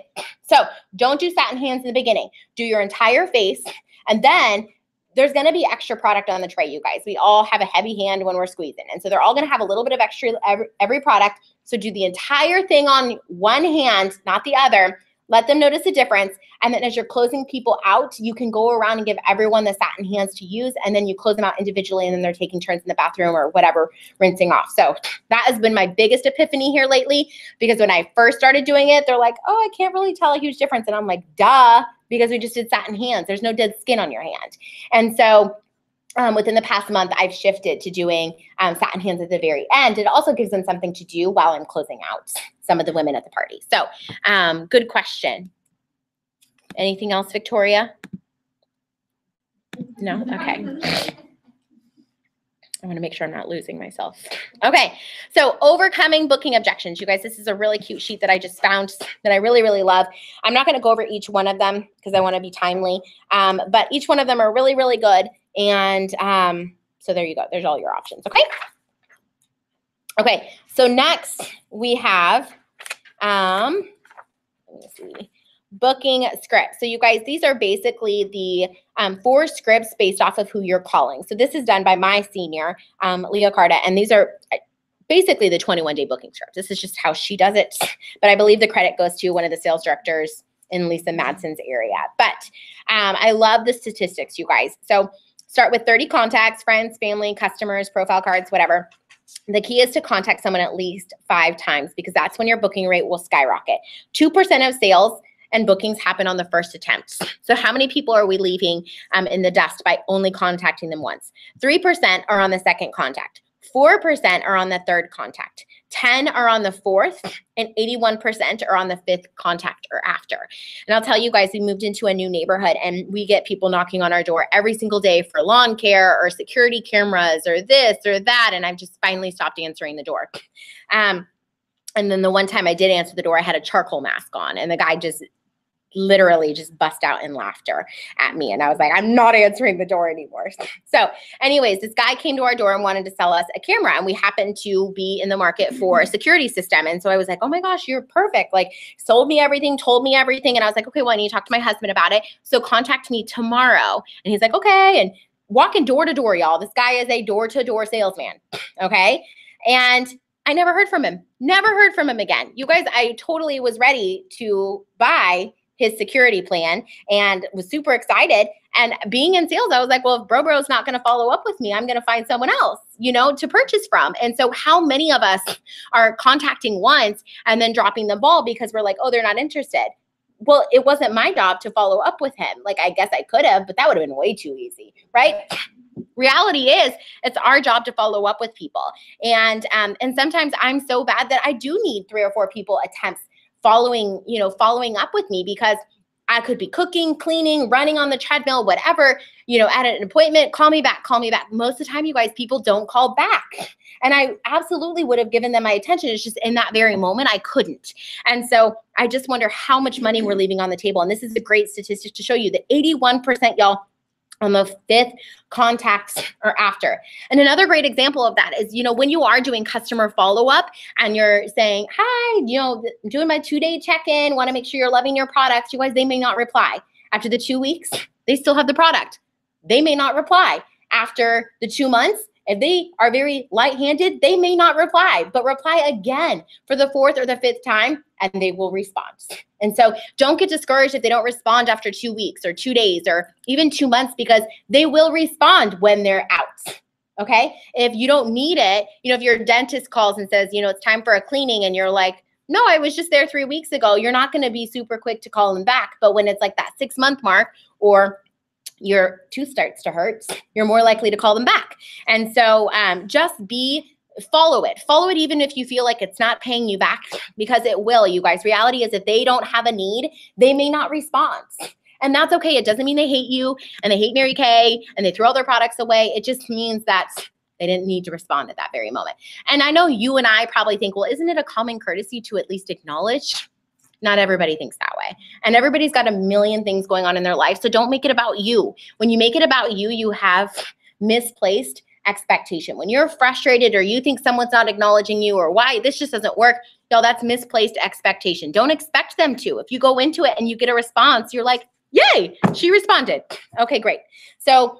So don't do satin hands in the beginning. Do your entire face, and then there's going to be extra product on the tray, you guys. We all have a heavy hand when we're squeezing. And so they're all going to have a little bit of extra every product. So do the entire thing on one hand, not the other. Let them notice the difference. And then as you're closing people out, you can go around and give everyone the satin hands to use. And then you close them out individually, and then they're taking turns in the bathroom or whatever, rinsing off. So that has been my biggest epiphany here lately, because when I first started doing it, they're like, oh, I can't really tell a huge difference. And I'm like, duh, because we just did satin hands. There's no dead skin on your hand. And so within the past month, I've shifted to doing satin hands at the very end. It also gives them something to do while I'm closing out some of the women at the party. So good question. Anything else, Victoria? No? Okay. I want to make sure I'm not losing myself. Okay, so overcoming booking objections. You guys, this is a really cute sheet that I just found that I really, really love. I'm not going to go over each one of them because I want to be timely, but each one of them are really, really good. And so there you go. There's all your options, okay? Okay, so next we have, let me see, booking scripts. So you guys, these are basically the 4 scripts based off of who you're calling. So this is done by my senior, Leah Carta, and these are basically the 21-day booking script. This is just how she does it, but I believe the credit goes to one of the sales directors in Lisa Madsen's area. But I love the statistics, you guys. So start with 30 contacts, friends, family, customers, profile cards, whatever. The key is to contact someone at least 5 times, because that's when your booking rate will skyrocket. 2% of sales and bookings happen on the first attempt. So how many people are we leaving in the dust by only contacting them once? 3% are on the second contact. 4% are on the third contact. 10 are on the fourth, and 81% are on the 5th contact or after. And I'll tell you guys, we moved into a new neighborhood, and we get people knocking on our door every single day for lawn care or security cameras or this or that, and I've just finally stopped answering the door. And then the one time I did answer the door, I had a charcoal mask on, and the guy just literally just bust out in laughter at me. And I was like, I'm not answering the door anymore. So anyways, this guy came to our door and wanted to sell us a camera, and we happened to be in the market for a security system. And so I was like, oh my gosh, you're perfect. Like, sold me everything, told me everything. And I was like, okay, well, I need to talk to my husband about it. So contact me tomorrow. And he's like, okay. And walking door to door, y'all. This guy is a door-to-door salesman. Okay. And I never heard from him. Never heard from him again. You guys, I totally was ready to buy his security plan and was super excited. And being in sales, I was like, well, if Bro's not going to follow up with me, I'm going to find someone else, you know, to purchase from. And so how many of us are contacting once and then dropping the ball because we're like, oh, they're not interested? Well, it wasn't my job to follow up with him. Like, I guess I could have, but that would have been way too easy, right? Reality is, it's our job to follow up with people. And sometimes I'm so bad that I do need 3 or 4 people attempts following up with me, because I could be cooking, cleaning, running on the treadmill, whatever, at an appointment, call me back. Most of the time, you guys, people don't call back. And I absolutely would have given them my attention. It's just in that very moment, I couldn't. And so I just wonder how much money we're leaving on the table. And this is a great statistic to show you that 81%, y'all, on the 5th contacts or after. And another great example of that is, when you are doing customer follow-up and you're saying, hi, doing my 2-day check-in, want to make sure you're loving your products. You guys, they may not reply. After the 2 weeks, they still have the product. They may not reply. After the 2 months, if they are very light-handed, they may not reply, but reply again for the 4th or the 5th time, and they will respond. And so don't get discouraged if they don't respond after 2 weeks or 2 days or even 2 months, because they will respond when they're out. Okay? If you don't need it, if your dentist calls and says, it's time for a cleaning, and you're like, no, I was just there 3 weeks ago, you're not going to be super quick to call them back. But when it's like that 6-month mark, or your tooth starts to hurt, you're more likely to call them back. And so just follow it even if you feel like it's not paying you back, because it will, you guys. Reality is, if they don't have a need, they may not respond. And that's okay. It doesn't mean they hate you and they hate Mary Kay and they throw all their products away. It just means that they didn't need to respond at that very moment. And I know you and I probably think, well, isn't it a common courtesy to at least acknowledge? Not everybody thinks that way. And everybody's got a million things going on in their life. So don't make it about you. When you make it about you, you have misplaced expectation. When you're frustrated or you think someone's not acknowledging you, or why this just doesn't work, y'all, that's misplaced expectation. Don't expect them to. If you go into it and you get a response, you're like, yay, she responded. Okay, great. So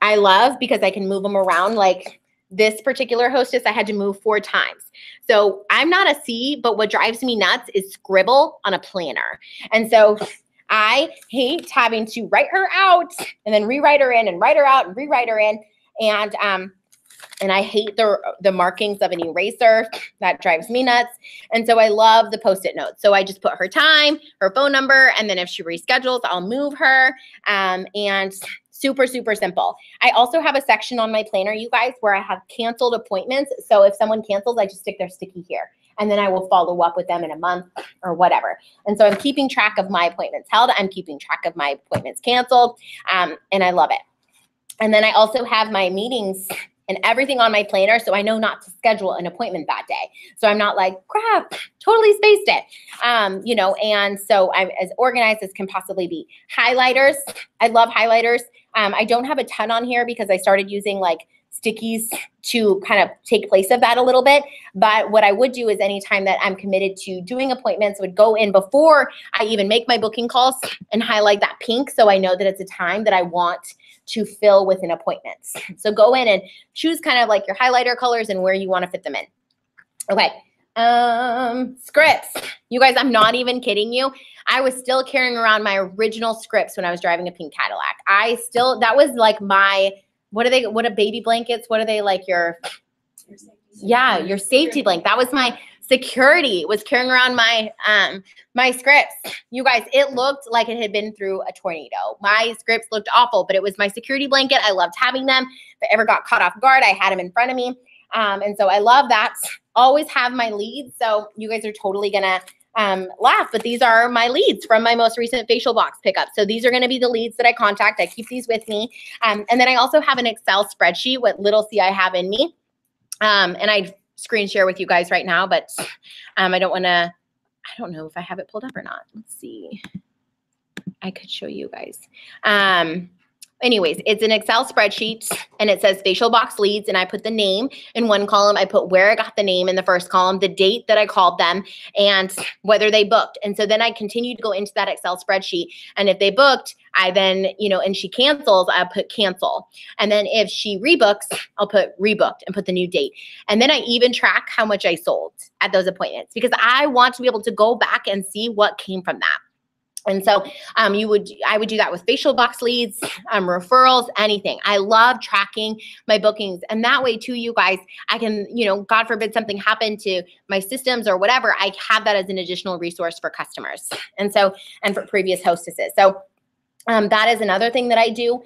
I love because I can move them around. Like this particular hostess, I had to move 4 times. So I'm not a C, but what drives me nuts is scribble on a planner. And so I hate having to write her out and then rewrite her in and write her out and rewrite her in. And I hate the markings of an eraser. That drives me nuts. And so I love the Post-it notes. So I just put her time, her phone number, and then if she reschedules, I'll move her. And super, super simple. I also have a section on my planner, you guys, where I have canceled appointments. So if someone cancels, I just stick their sticky here. And then I will follow up with them in a month or whatever. And so I'm keeping track of my appointments held. I'm keeping track of my appointments canceled. And I love it. And then I also have my meetings and everything on my planner, so I know not to schedule an appointment that day. So I'm not like, crap, totally spaced it. And so I'm as organized as can possibly be. Highlighters, I love highlighters. I don't have a ton on here because I started using like stickies to kind of take place of that a little bit. But what I would do is anytime that I'm committed to doing appointments, would go in before I even make my booking calls and highlight that pink so I know that it's a time that I want to fill with an appointment. So go in and choose kind of like your highlighter colors and where you want to fit them in. Okay. Scripts. You guys, I'm not even kidding you. I was still carrying around my original scripts when I was driving a pink Cadillac. That was like my, what are baby blankets? What are they like your safety blanket. That was my security, was carrying around my my scripts. You guys, it looked like it had been through a tornado. My scripts looked awful, but it was my security blanket. I loved having them. If I ever got caught off guard, I had them in front of me. And so I love that. Always have my leads. So you guys are totally gonna laugh, but these are my leads from my most recent facial box pickup. So these are going to be the leads that I contact. I keep these with me. And then I also have an Excel spreadsheet, what little C I have in me. And I screen share with you guys right now, but I don't know if I have it pulled up or not. Let's see. I could show you guys. Anyways, it's an Excel spreadsheet and it says facial box leads, and I put the name in one column. I put where I got the name in the first column, the date that I called them, and whether they booked. And so then I continue to go into that Excel spreadsheet. And if they booked, I then, and she cancels, I put cancel. And then if she rebooks, I'll put rebooked and put the new date. And then I even track how much I sold at those appointments because I want to be able to go back and see what came from that. And so I would do that with facial box leads, referrals, anything. I love tracking my bookings. And that way too, you guys, I can, God forbid something happened to my systems or whatever, I have that as an additional resource for customers. And for previous hostesses. So that is another thing that I do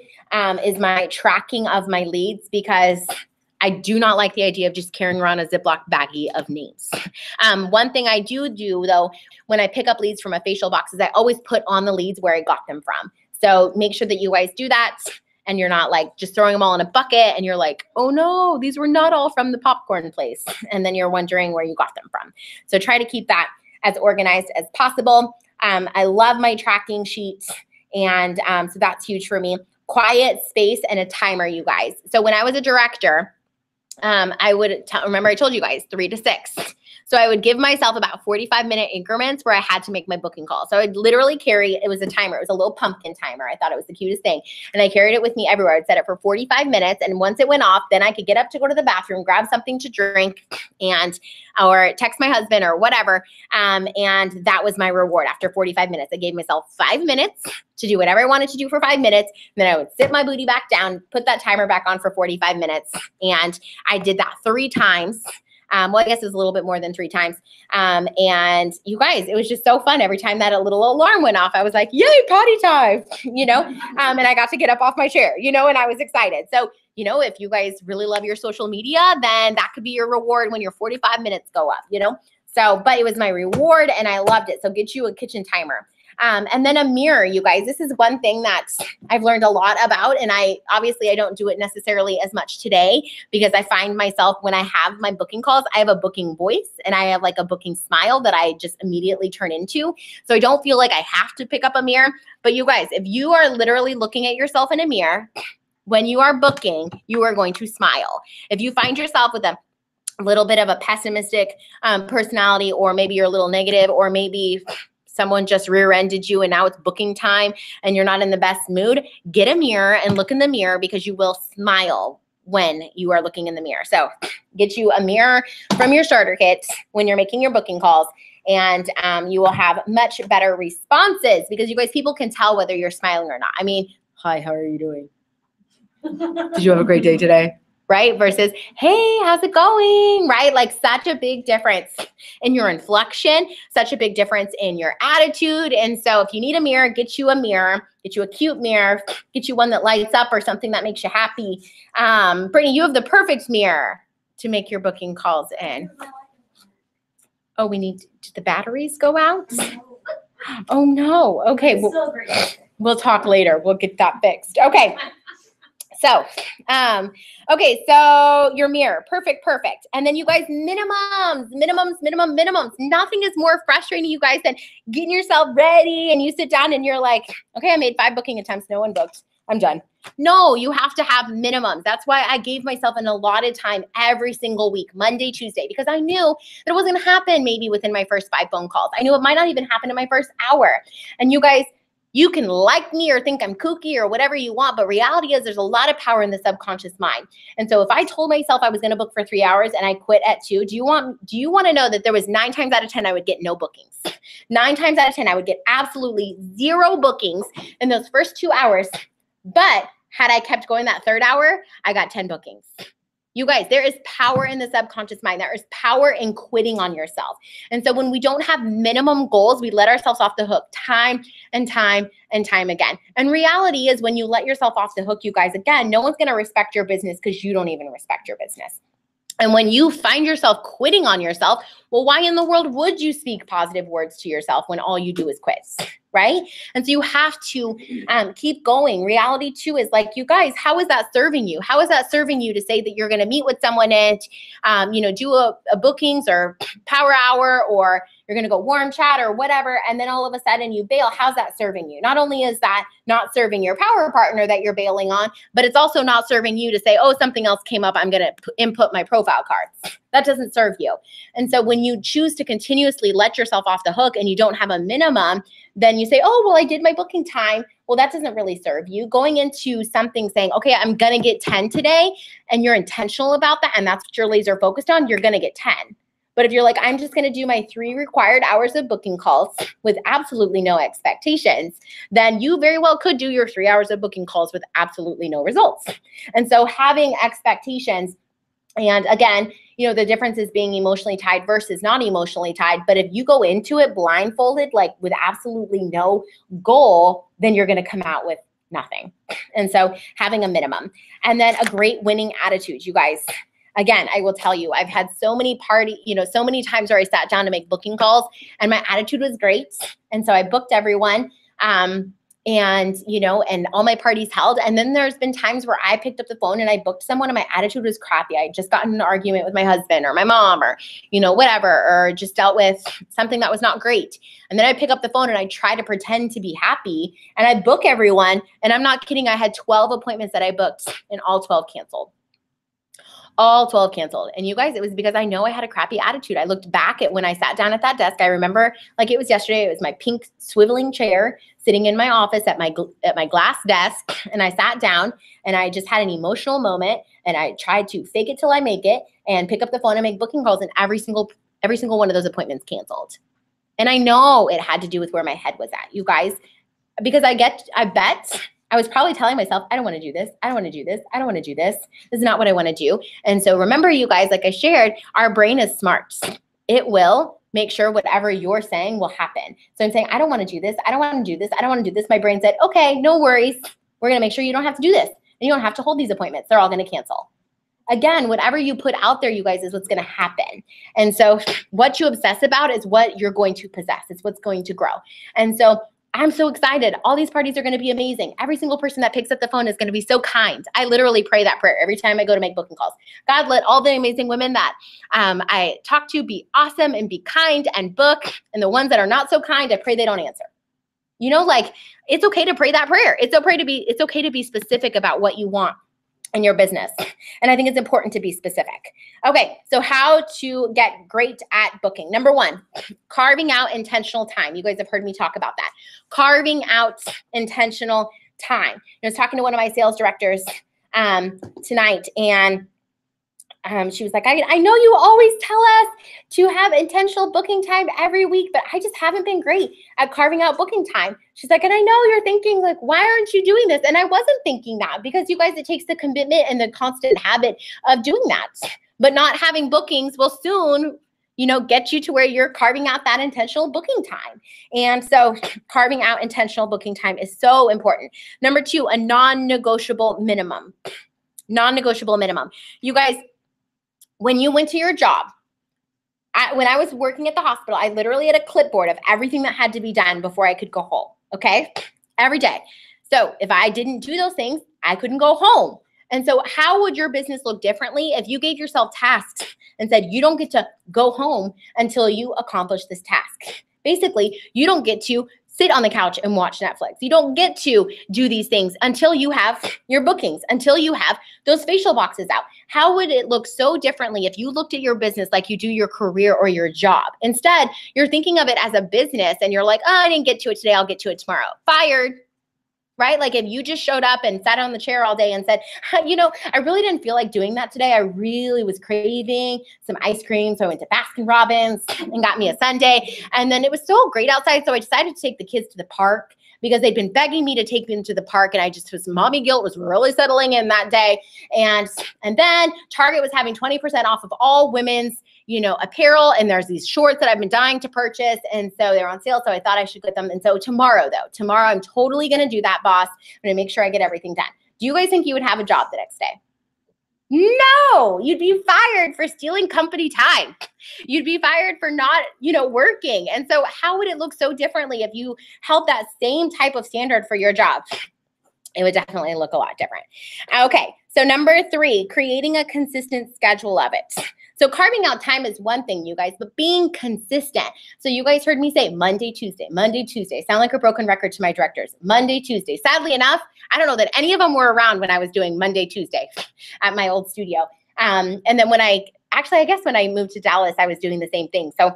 is my tracking of my leads, because I do not like the idea of just carrying around a Ziploc baggie of names. One thing I do though, when I pick up leads from a facial box is I always put on the leads where I got them from. So make sure that you guys do that and you're not like just throwing them all in a bucket and you're like, oh no, these were not all from the popcorn place. And then you're wondering where you got them from. So try to keep that as organized as possible. I love my tracking sheets, and so that's huge for me. Quiet space and a timer, you guys. So when I was a director, I would remember I told you guys 3 to 6. So I would give myself about 45-minute increments where I had to make my booking call. So I'd literally carry, it was a timer. It was a little pumpkin timer. I thought it was the cutest thing. And I carried it with me everywhere. I'd set it for 45 minutes. And once it went off, then I could get up to go to the bathroom, grab something to drink, or text my husband or whatever. And that was my reward after 45 minutes. I gave myself 5 minutes to do whatever I wanted to do for 5 minutes. And then I would sit my booty back down, put that timer back on for 45 minutes. And I did that 3 times. Well, I guess it was a little bit more than 3 times. And you guys, it was just so fun. Every time that a little alarm went off, I was like, yay, potty time, and I got to get up off my chair, and I was excited. So, if you guys really love your social media, then that could be your reward when your 45 minutes go up, So, but it was my reward and I loved it. So get you a kitchen timer. And then a mirror, you guys. This is one thing that I've learned a lot about, and I don't do it necessarily as much today because I find myself when I have my booking calls, I have a booking voice and I have like a booking smile that I just immediately turn into. So I don't feel like I have to pick up a mirror. But you guys, if you are literally looking at yourself in a mirror, when you are booking, you are going to smile. If you find yourself with a little bit of a pessimistic personality, or maybe you're a little negative, or maybe someone just rear-ended you and now it's booking time and you're not in the best mood, get a mirror and look in the mirror because you will smile when you are looking in the mirror. So get you a mirror from your starter kit when you're making your booking calls, and you will have much better responses because you guys, people can tell whether you're smiling or not. I mean, hi, how are you doing? Did you have a great day today? Right? Versus, hey, how's it going? Right? Like such a big difference in your inflection, such a big difference in your attitude. And so if you need a mirror, get you a cute mirror, get you one that lights up or something that makes you happy. Brittany, you have the perfect mirror to make your booking calls in. Oh, did the batteries go out? Oh no. Okay. We'll talk later. We'll get that fixed. Okay. So, so your mirror, perfect. And then you guys, minimums. Nothing is more frustrating, you guys, than getting yourself ready and you sit down and you're like, okay, I made 5 booking attempts. No one booked. I'm done. No, you have to have minimums. That's why I gave myself an allotted time every single week, Monday, Tuesday, because I knew that it wasn't going to happen maybe within my first 5 phone calls. I knew it might not even happen in my first hour. And you guys, you can like me or think I'm kooky or whatever you want, but reality is there's a lot of power in the subconscious mind. And so if I told myself I was going to book for 3 hours and I quit at 2, do you want to know that there was 9 times out of 10 I would get no bookings? 9 times out of 10 I would get absolutely 0 bookings in those first 2 hours. But had I kept going that 3rd hour, I got 10 bookings. You guys, there is power in the subconscious mind. There is power in quitting on yourself. And so when we don't have minimum goals, we let ourselves off the hook time and time and time again. And reality is when you let yourself off the hook, you guys, again, no one's going to respect your business because you don't even respect your business. And when you find yourself quitting on yourself, well, why in the world would you speak positive words to yourself when all you do is quit, right? And so you have to keep going. Reality too is like, you guys, how is that serving you? How is that serving you to say that you're going to meet with someone and, do a bookings or power hour, or you're going to go warm chat or whatever, and then all of a sudden you bail? How's that serving you? Not only is that not serving your power partner that you're bailing on, but it's also not serving you to say, oh, something else came up, I'm going to input my profile cards. That doesn't serve you. And so when you choose to continuously let yourself off the hook and you don't have a minimum, then you say, oh, well, I did my booking time. Well, that doesn't really serve you. Going into something saying, okay, I'm going to get 10 today, and you're intentional about that, and that's what you're laser focused on, you're going to get 10. But if you're like, I'm just going to do my 3 required hours of booking calls with absolutely no expectations, then you very well could do your 3 hours of booking calls with absolutely no results. And so having expectations, and again, the difference is being emotionally tied versus not emotionally tied. But if you go into it blindfolded, like with absolutely no goal, then you're going to come out with nothing. And so having a minimum, and then a great winning attitude, you guys. Again, I will tell you, I've had so many so many times where I sat down to make booking calls and my attitude was great. And so I booked everyone. And all my parties held. And then there's been times where I picked up the phone and I booked someone and my attitude was crappy. I had just gotten in an argument with my husband or my mom or, whatever, or just dealt with something that was not great. And then I pick up the phone and I try to pretend to be happy and I book everyone. And I'm not kidding. I had 12 appointments that I booked and all 12 canceled. All 12 canceled. And you guys, it was because I know I had a crappy attitude. I looked back at when I sat down at that desk. I remember like it was yesterday. It was my pink swiveling chair sitting in my office at my glass desk. And I sat down and I just had an emotional moment and I tried to fake it till I make it and pick up the phone and make booking calls, and every single one of those appointments canceled. And I know it had to do with where my head was at, you guys, because I bet I was probably telling myself, I don't want to do this. I don't want to do this. I don't want to do this. This is not what I want to do. And so remember, you guys, like I shared, our brain is smart. It will make sure whatever you're saying will happen. So I'm saying, I don't want to do this. I don't want to do this. I don't want to do this. My brain said, okay, no worries. We're going to make sure you don't have to do this. And you don't have to hold these appointments. They're all going to cancel. Again, whatever you put out there, you guys, is what's going to happen. And so what you obsess about is what you're going to possess. It's what's going to grow. And so I'm so excited. All these parties are going to be amazing. Every single person that picks up the phone is going to be so kind. I literally pray that prayer every time I go to make booking calls. God, let all the amazing women that I talk to be awesome and be kind and book. And the ones that are not so kind, I pray they don't answer. It's okay to pray that prayer. It's okay to be specific about what you want. in your business. And I think it's important to be specific. Okay, so how to get great at booking. Number one, carving out intentional time. You guys have heard me talk about that. Carving out intentional time. I was talking to one of my sales directors tonight, and she was like, I know you always tell us to have intentional booking time every week, but I just haven't been great at carving out booking time. She's like, and I know you're thinking like, why aren't you doing this? And I wasn't thinking that, because you guys, it takes the commitment and the constant habit of doing that. But not having bookings will soon, get you to where you're carving out that intentional booking time. And so carving out intentional booking time is so important. Number two, a non-negotiable minimum. Non-negotiable minimum. You guys, when you went to your job, when I was working at the hospital, I literally had a clipboard of everything that had to be done before I could go home, okay? Every day. So if I didn't do those things, I couldn't go home. And so how would your business look differently if you gave yourself tasks and said, you don't get to go home until you accomplish this task? Basically, you don't get to sit on the couch and watch Netflix. You don't get to do these things until you have your bookings, until you have those facial boxes out. How would it look so differently if you looked at your business like you do your career or your job? Instead, you're thinking of it as a business and you're like, oh, I didn't get to it today, I'll get to it tomorrow. Fired. Right? Like if you just showed up and sat on the chair all day and said, I really didn't feel like doing that today. I really was craving some ice cream. So I went to Baskin Robbins and got me a sundae. And then it was so great outside. So I decided to take the kids to the park because they'd been begging me to take them to the park. And I just mommy guilt was really settling in that day. And then Target was having 20% off of all women's apparel. And there's these shorts that I've been dying to purchase. And so they're on sale. So I thought I should get them. And so tomorrow I'm totally going to do that, boss. I'm going to make sure I get everything done. Do you guys think you would have a job the next day? No, you'd be fired for stealing company time. You'd be fired for not, working. And so how would it look so differently if you held that same type of standard for your job? It would definitely look a lot different. Okay, so number 3, creating a consistent schedule of it. So carving out time is one thing, you guys, but being consistent. So you guys heard me say Monday, Tuesday, Monday, Tuesday. Sound like a broken record to my directors. Monday, Tuesday. Sadly enough, I don't know that any of them were around when I was doing Monday, Tuesday at my old studio. And then I guess when I moved to Dallas, I was doing the same thing. So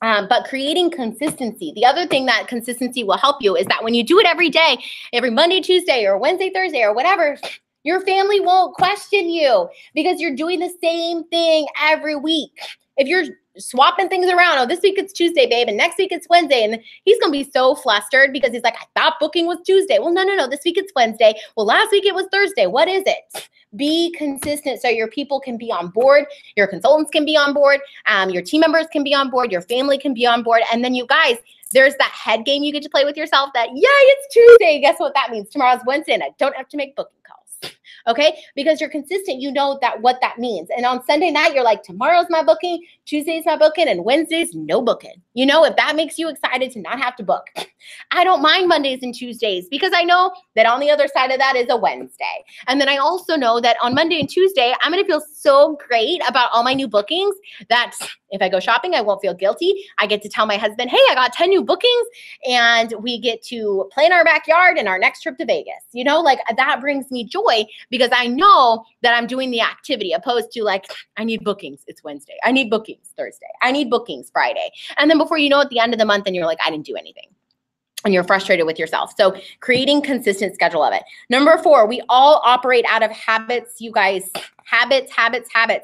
but creating consistency. The other thing that consistency will help you is that when you do it every day, every Monday, Tuesday, or Wednesday, Thursday, or whatever, your family won't question you because you're doing the same thing every week. If you're swapping things around, oh, this week it's Tuesday, babe, and next week it's Wednesday, and he's going to be so flustered because he's like, I thought booking was Tuesday. Well, no, this week it's Wednesday. Well, last week it was Thursday. What is it? Be consistent so your people can be on board, your consultants can be on board, your team members can be on board, your family can be on board, and then you guys, there's that head game you get to play with yourself that, yay, it's Tuesday. Guess what that means? Tomorrow's Wednesday, and I don't have to make booking calls. Okay, because you're consistent, you know what that means. And on Sunday night, you're like, tomorrow's my booking, Tuesday's my booking, and Wednesday's no booking. If that makes you excited to not have to book. I don't mind Mondays and Tuesdays because I know that on the other side of that is a Wednesday. And then I also know that on Monday and Tuesday, I'm going to feel so great about all my new bookings that if I go shopping, I won't feel guilty. I get to tell my husband, hey, I got 10 new bookings, and we get to play in our backyard in our next trip to Vegas. That brings me joy because I know that I'm doing the activity opposed to like, I need bookings, it's Wednesday. I need bookings Thursday. I need bookings Friday. And then before you know, at the end of the month, and you're like, I didn't do anything. And you're frustrated with yourself. So creating consistent schedule of it. Number 4, we all operate out of habits, you guys. Habits.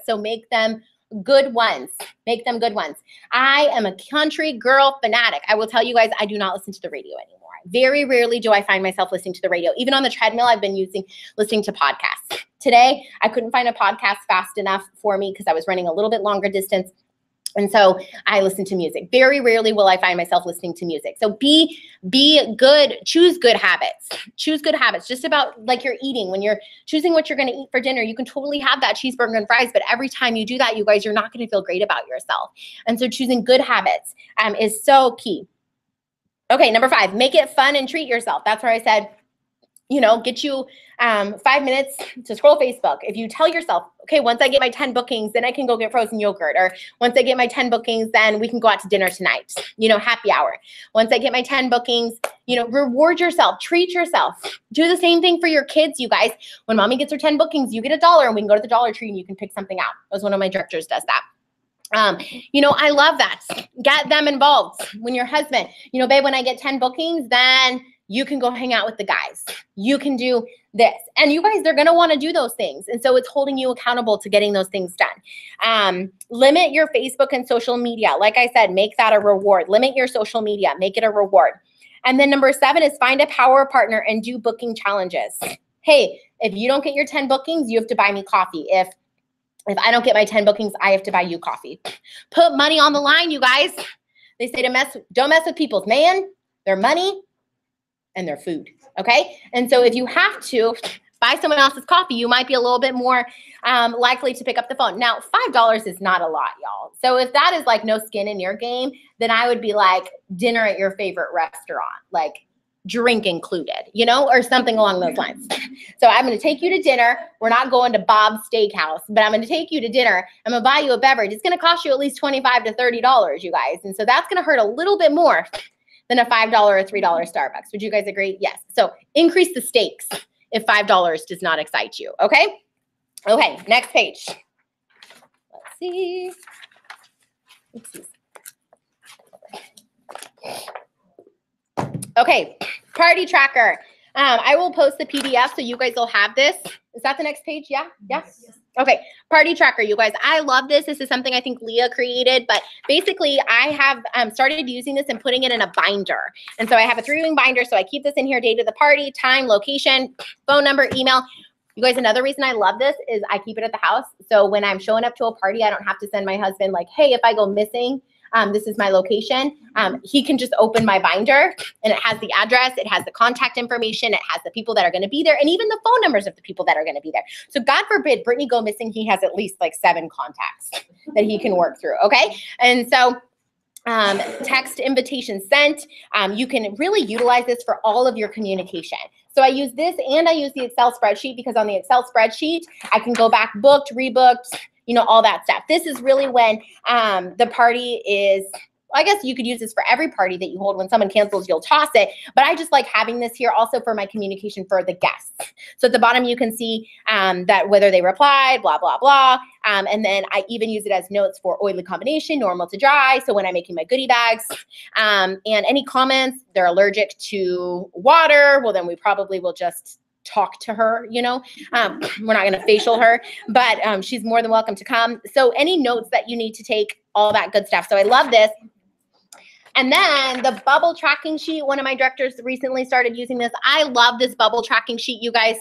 So make them good ones. Make them good ones. I am a country girl fanatic. I will tell you guys, I do not listen to the radio anymore. Very rarely do I find myself listening to the radio. Even on the treadmill, I've been listening to podcasts. Today, I couldn't find a podcast fast enough for me because I was running a little bit longer distance. And so I listen to music. Very rarely will I find myself listening to music. So be good, choose good habits. Choose good habits. Just about like you're eating. When you're choosing what you're going to eat for dinner, you can totally have that cheeseburger and fries, but every time you do that, you guys, you're not going to feel great about yourself. And so choosing good habits is so key. Okay, number 5, make it fun and treat yourself. That's where I said get you 5 minutes to scroll Facebook. If you tell yourself, okay, once I get my 10 bookings, then I can go get frozen yogurt. Or once I get my 10 bookings, then we can go out to dinner tonight, happy hour. Once I get my 10 bookings, reward yourself, treat yourself. Do the same thing for your kids, you guys. When mommy gets her 10 bookings, you get $1 and we can go to the Dollar Tree and you can pick something out. As one of my directors does that. I love that. Get them involved. When your husband, babe, when I get 10 bookings, then you can go hang out with the guys. You can do this. And you guys, they're going to want to do those things. And so it's holding you accountable to getting those things done. Limit your Facebook and social media. Like I said, make that a reward. Limit your social media. Make it a reward. And then number 7 is find a power partner and do booking challenges. Hey, if you don't get your 10 bookings, you have to buy me coffee. If I don't get my 10 bookings, I have to buy you coffee. Put money on the line, you guys. They say don't mess with people's their money, and their food, okay? And so if you have to buy someone else's coffee, you might be a little bit more likely to pick up the phone. Now, $5 is not a lot, y'all. So if that is like no skin in your game, then I would be like dinner at your favorite restaurant, like drink included, or something along those lines. So I'm going to take you to dinner. We're not going to Bob's Steakhouse, but I'm going to take you to dinner. I'm going to buy you a beverage. It's going to cost you at least $25 to $30, you guys. And so that's going to hurt a little bit more than a $5 or $3 Starbucks. Would you guys agree? Yes. So increase the stakes if $5 does not excite you. Okay. Okay. Next page. Let's see. Oopsies. Okay. Party tracker. I will post the PDF so you guys will have this. Is that the next page? Yeah. Yeah. Yes. Okay, party tracker, you guys. I love this. This is something I think Leah created, but basically I have started using this and putting it in a binder. And so I have a 3-ring binder, so I keep this in here, date of the party, time, location, phone number, email. You guys, another reason I love this is I keep it at the house. So when I'm showing up to a party, I don't have to send my husband like, hey, if I go missing, this is my location. He can just open my binder and it has the address, it has the contact information, it has the people that are going to be there, and even the phone numbers of the people that are going to be there. So God forbid Brittany go missing, he has at least like 7 contacts that he can work through. Okay. And so text invitation sent. You can really utilize this for all of your communication. So I use this and I use the Excel spreadsheet because on the Excel spreadsheet, I can go back booked, rebooked, all that stuff. This is really when the party is, I guess you could use this for every party that you hold. When someone cancels, you'll toss it. But I just like having this here also for my communication for the guests. So at the bottom, you can see that whether they replied, blah, blah, blah. And then I even use it as notes for oily combination, normal to dry. So when I'm making my goodie bags and any comments, they're allergic to water, well, then we probably will just talk to her, we're not going to facial her, but she's more than welcome to come. So any notes that you need to take, all that good stuff. So I love this. And then the bubble tracking sheet, one of my directors recently started using this. I love this bubble tracking sheet, you guys,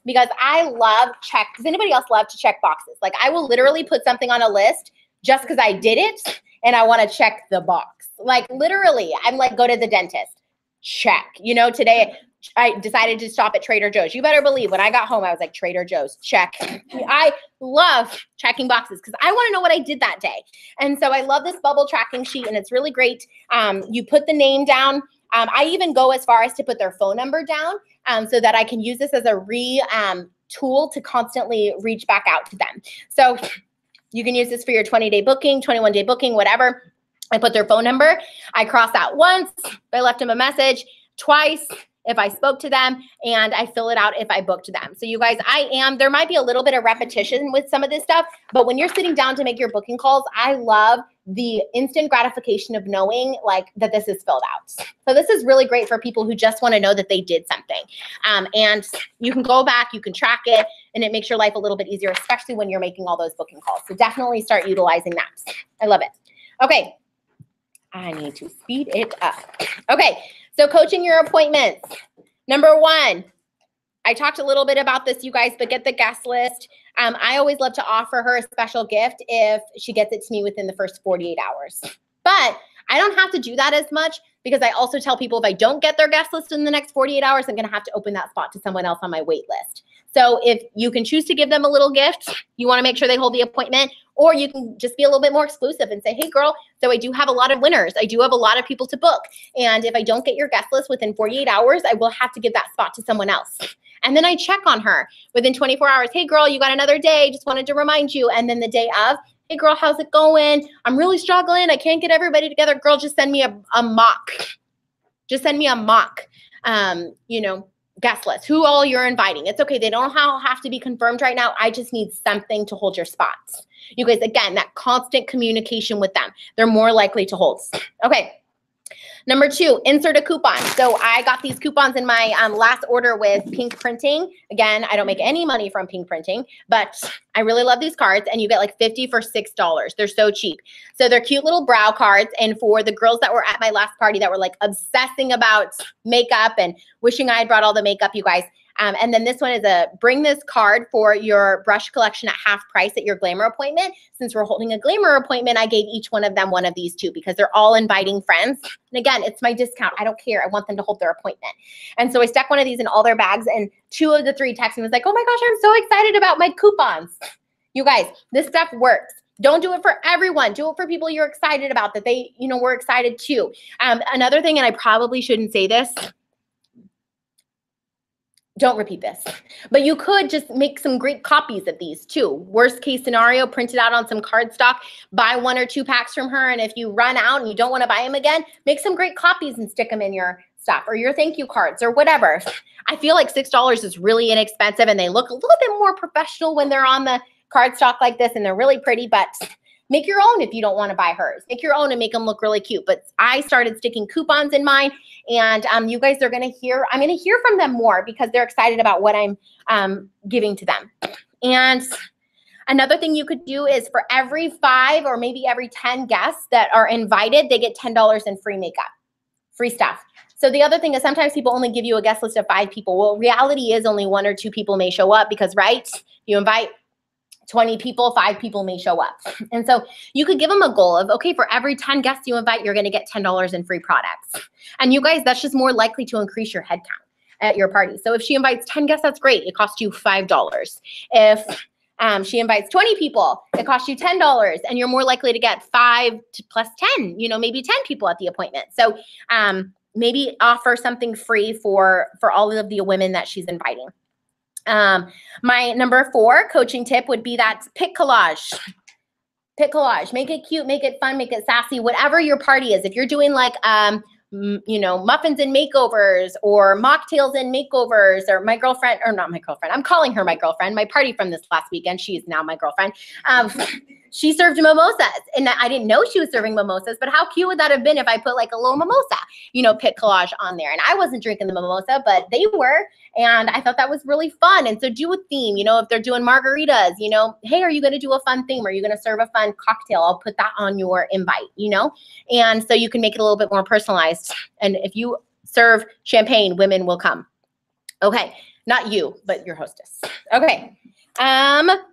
because I love check. Does anybody else love to check boxes? Like I will literally put something on a list just because I did it and I want to check the box. Like literally, I'm like, go to the dentist, check. Today I decided to stop at Trader Joe's. You better believe when I got home, I was like, Trader Joe's, check. I love checking boxes because I want to know what I did that day. And so I love this bubble tracking sheet and it's really great. You put the name down. I even go as far as to put their phone number down so that I can use this as a tool to constantly reach back out to them. So you can use this for your 20-day booking, 21-day booking, whatever. I put their phone number. I cross out once if I left them a message, twice if I spoke to them, and I fill it out if I booked them. So you guys, there might be a little bit of repetition with some of this stuff, but when you're sitting down to make your booking calls, I love the instant gratification of knowing like that this is filled out. So this is really great for people who just want to know that they did something. And you can go back, you can track it, and it makes your life a little bit easier, especially when you're making all those booking calls. So definitely start utilizing that. I love it. Okay. I need to speed it up. Okay. So coaching your appointments. Number 1, I talked a little bit about this, you guys, but get the guest list. I always love to offer her a special gift if she gets it to me within the first 48 hours. But I don't have to do that as much because I also tell people if I don't get their guest list in the next 48 hours, I'm going to have to open that spot to someone else on my wait list. So if you can choose to give them a little gift, you want to make sure they hold the appointment, or you can just be a little bit more exclusive and say, hey girl, so I do have a lot of winners. I do have a lot of people to book. And if I don't get your guest list within 48 hours, I will have to give that spot to someone else. And then I check on her within 24 hours. Hey girl, you got another day. Just wanted to remind you. And then the day of, hey girl, how's it going? I'm really struggling. I can't get everybody together. Girl, just send me a mock. Just send me a mock, guest list, who all you're inviting. It's okay. They don't have to be confirmed right now. I just need something to hold your spots. You guys, again, that constant communication with them. They're more likely to hold. Okay. Number 2, insert a coupon. So I got these coupons in my last order with Pink Printing. Again, I don't make any money from Pink Printing, but I really love these cards, and you get like 50 for $6. They're so cheap. So they're cute little brow cards, and for the girls that were at my last party that were like obsessing about makeup and wishing I had brought all the makeup, you guys. And then this one is a bring this card for your brush collection at half price at your glamour appointment. Since we're holding a glamour appointment, I gave each one of them one of these 2 because they're all inviting friends. And again, it's my discount. I don't care. I want them to hold their appointment. And so I stuck one of these in all their bags, and 2 of the 3 texted me was like, oh my gosh, I'm so excited about my coupons. You guys, this stuff works. Don't do it for everyone. Do it for people you're excited about that they, were excited too. Another thing, and I probably shouldn't say this, don't repeat this, but you could just make some great copies of these too. Worst case scenario, print it out on some cardstock, buy 1 or 2 packs from her. And if you run out and you don't want to buy them again, make some great copies and stick them in your stuff or your thank you cards or whatever. I feel like $6 is really inexpensive, and they look a little bit more professional when they're on the cardstock like this, and they're really pretty, but make your own if you don't want to buy hers. Make your own and make them look really cute. But I started sticking coupons in mine, and you guys are going to hear, I'm going to hear from them more because they're excited about what I'm giving to them. And another thing you could do is for every 5 or maybe every 10 guests that are invited, they get $10 in free makeup, free stuff. So the other thing is sometimes people only give you a guest list of 5 people. Well, reality is only 1 or 2 people may show up because, right, you invite 20 people, 5 people may show up. And so you could give them a goal of, okay, for every 10 guests you invite, you're going to get $10 in free products. And you guys, that's just more likely to increase your head count at your party. So if she invites 10 guests, that's great. It costs you $5. If she invites 20 people, it costs you $10, and you're more likely to get 5 plus 10, maybe 10 people at the appointment. So maybe offer something free for all of the women that she's inviting. My number 4 coaching tip would be that pick collage. Pick collage. Make it cute, make it fun, make it sassy, whatever your party is. If you're doing like, muffins and makeovers or mocktails and makeovers, or my girlfriend, or not my girlfriend, I'm calling her my girlfriend, my party from this last weekend, she is now my girlfriend. She served mimosas, and I didn't know she was serving mimosas, but how cute would that have been if I put like a little mimosa, pit collage on there? And I wasn't drinking the mimosa, but they were, and I thought that was really fun. And so do a theme, if they're doing margaritas, hey, are you going to do a fun theme? Are you going to serve a fun cocktail? I'll put that on your invite, and so you can make it a little bit more personalized. And if you serve champagne, women will come. Okay, not you, but your hostess. Okay.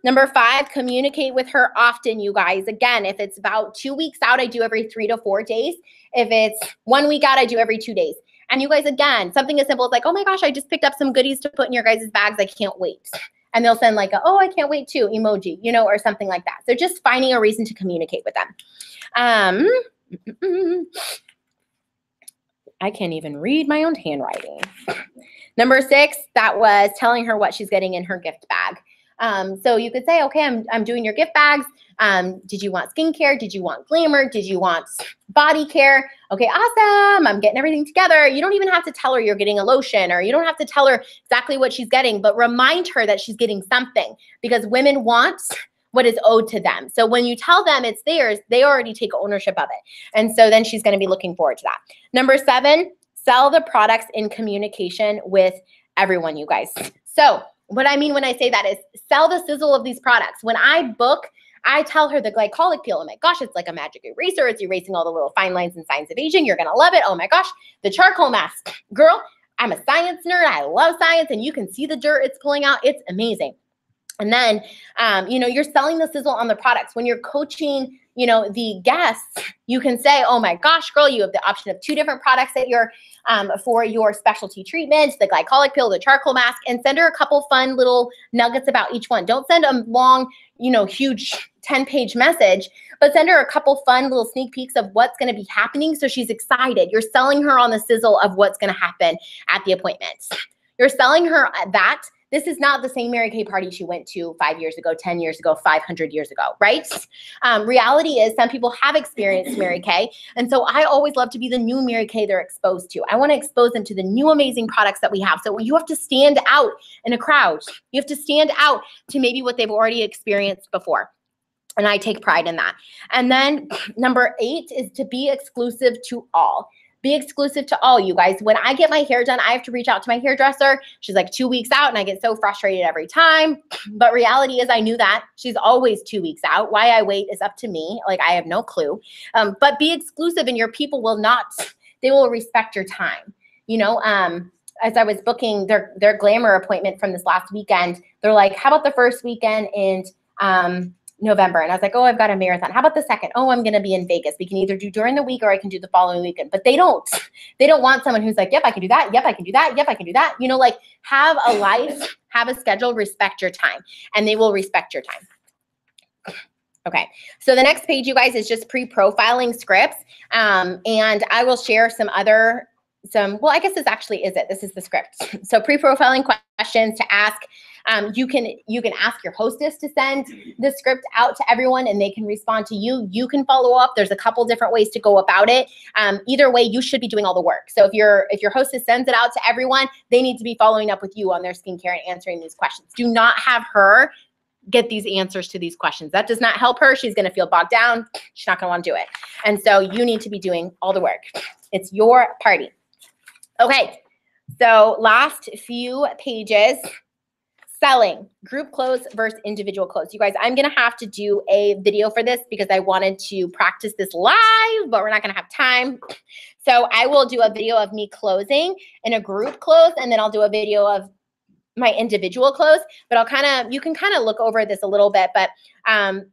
Number 5, communicate with her often, you guys. Again, if it's about 2 weeks out, I do every 3 to 4 days. If it's 1 week out, I do every 2 days. And you guys, again, something as simple as like, oh my gosh, I just picked up some goodies to put in your guys' bags. I can't wait. And they'll send like, oh, I can't wait too, emoji, or something like that. So just finding a reason to communicate with them. I can't even read my own handwriting. Number 6, that was telling her what she's getting in her gift bag. So you could say, okay, I'm doing your gift bags. Did you want skincare? Did you want glamour? Did you want body care? Okay, awesome. I'm getting everything together. You don't even have to tell her you're getting a lotion, or you don't have to tell her exactly what she's getting, but remind her that she's getting something, because women want what is owed to them. So when you tell them it's theirs, they already take ownership of it. And so then she's going to be looking forward to that. Number 7, sell the products in communication with everyone, you guys. So what I mean when I say that is sell the sizzle of these products. When I book, I tell her the glycolic peel. Oh my gosh, it's like a magic eraser. It's erasing all the little fine lines and signs of aging. You're going to love it. Oh my gosh, the charcoal mask. Girl, I'm a science nerd. I love science, and you can see the dirt it's pulling out. It's amazing. And then, you know, you're selling the sizzle on the products. When you're coaching, you know, the guests, you can say, oh my gosh, girl, you have the option of 2 different products that you're for your specialty treatments, the glycolic pill, the charcoal mask, and send her a couple fun little nuggets about each one. Don't send a long, you know, huge 10-page message, but send her a couple fun little sneak peeks of what's going to be happening so she's excited. You're selling her on the sizzle of what's going to happen at the appointment. You're selling her that this is not the same Mary Kay party she went to 5 years ago, 10 years ago, 500 years ago, right? Reality is some people have experienced Mary Kay, and so I always love to be the new Mary Kay they're exposed to. I want to expose them to the new amazing products that we have. So you have to stand out in a crowd. You have to stand out to maybe what they've already experienced before. And I take pride in that. And then number 8 is to be exclusive to all. Be exclusive to all, you guys. When I get my hair done, I have to reach out to my hairdresser. She's like 2 weeks out, and I get so frustrated every time. But reality is I knew that. She's always 2 weeks out. Why I wait is up to me. Like, I have no clue. But be exclusive, and your people will not, they will respect your time. You know, as I was booking their glamour appointment from this last weekend, they're like, how about the first weekend in November? And I was like, oh, I've got a marathon. How about the second? Oh, I'm going to be in Vegas. We can either do during the week or I can do the following weekend. But they don't want someone who's like, yep, I can do that. Yep, I can do that. Yep, I can do that. You know, like, have a life, have a schedule, respect your time, and they will respect your time. Okay, so the next page, you guys, is just pre-profiling scripts. And I will share well, I guess this actually is it. This is the script. So pre-profiling questions to ask. You can ask your hostess to send the script out to everyone and they can respond to you. You can follow up. There's a couple different ways to go about it. Either way, you should be doing all the work. So if your hostess sends it out to everyone, they need to be following up with you on their skincare and answering these questions. Do not have her get these answers to these questions. That does not help her. She's going to feel bogged down. She's not going to want to do it. And so you need to be doing all the work. It's your party. Okay, so last few pages, selling, group clothes versus individual clothes. You guys, I'm gonna have to do a video for this because I wanted to practice this live, but we're not gonna have time. So I will do a video of me closing in a group close, and then I'll do a video of my individual clothes, but you can kind of look over this a little bit, but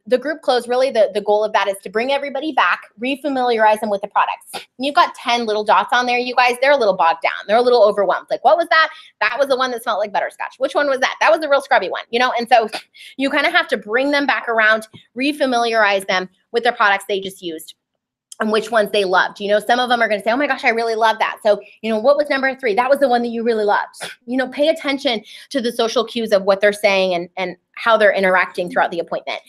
the group close, really the goal of that is to bring everybody back, refamiliarize them with the products. And you've got 10 little dots on there, you guys, they're a little bogged down. They're a little overwhelmed. Like, what was that? That was the one that smelled like butterscotch. Which one was that? That was the real scrubby one, you know? And so you kind of have to bring them back around, refamiliarize them with the products they just used and which ones they loved. You know, some of them are going to say, oh my gosh, I really love that. So, you know, what was number 3? That was the one that you really loved. You know, pay attention to the social cues of what they're saying and how they're interacting throughout the appointment.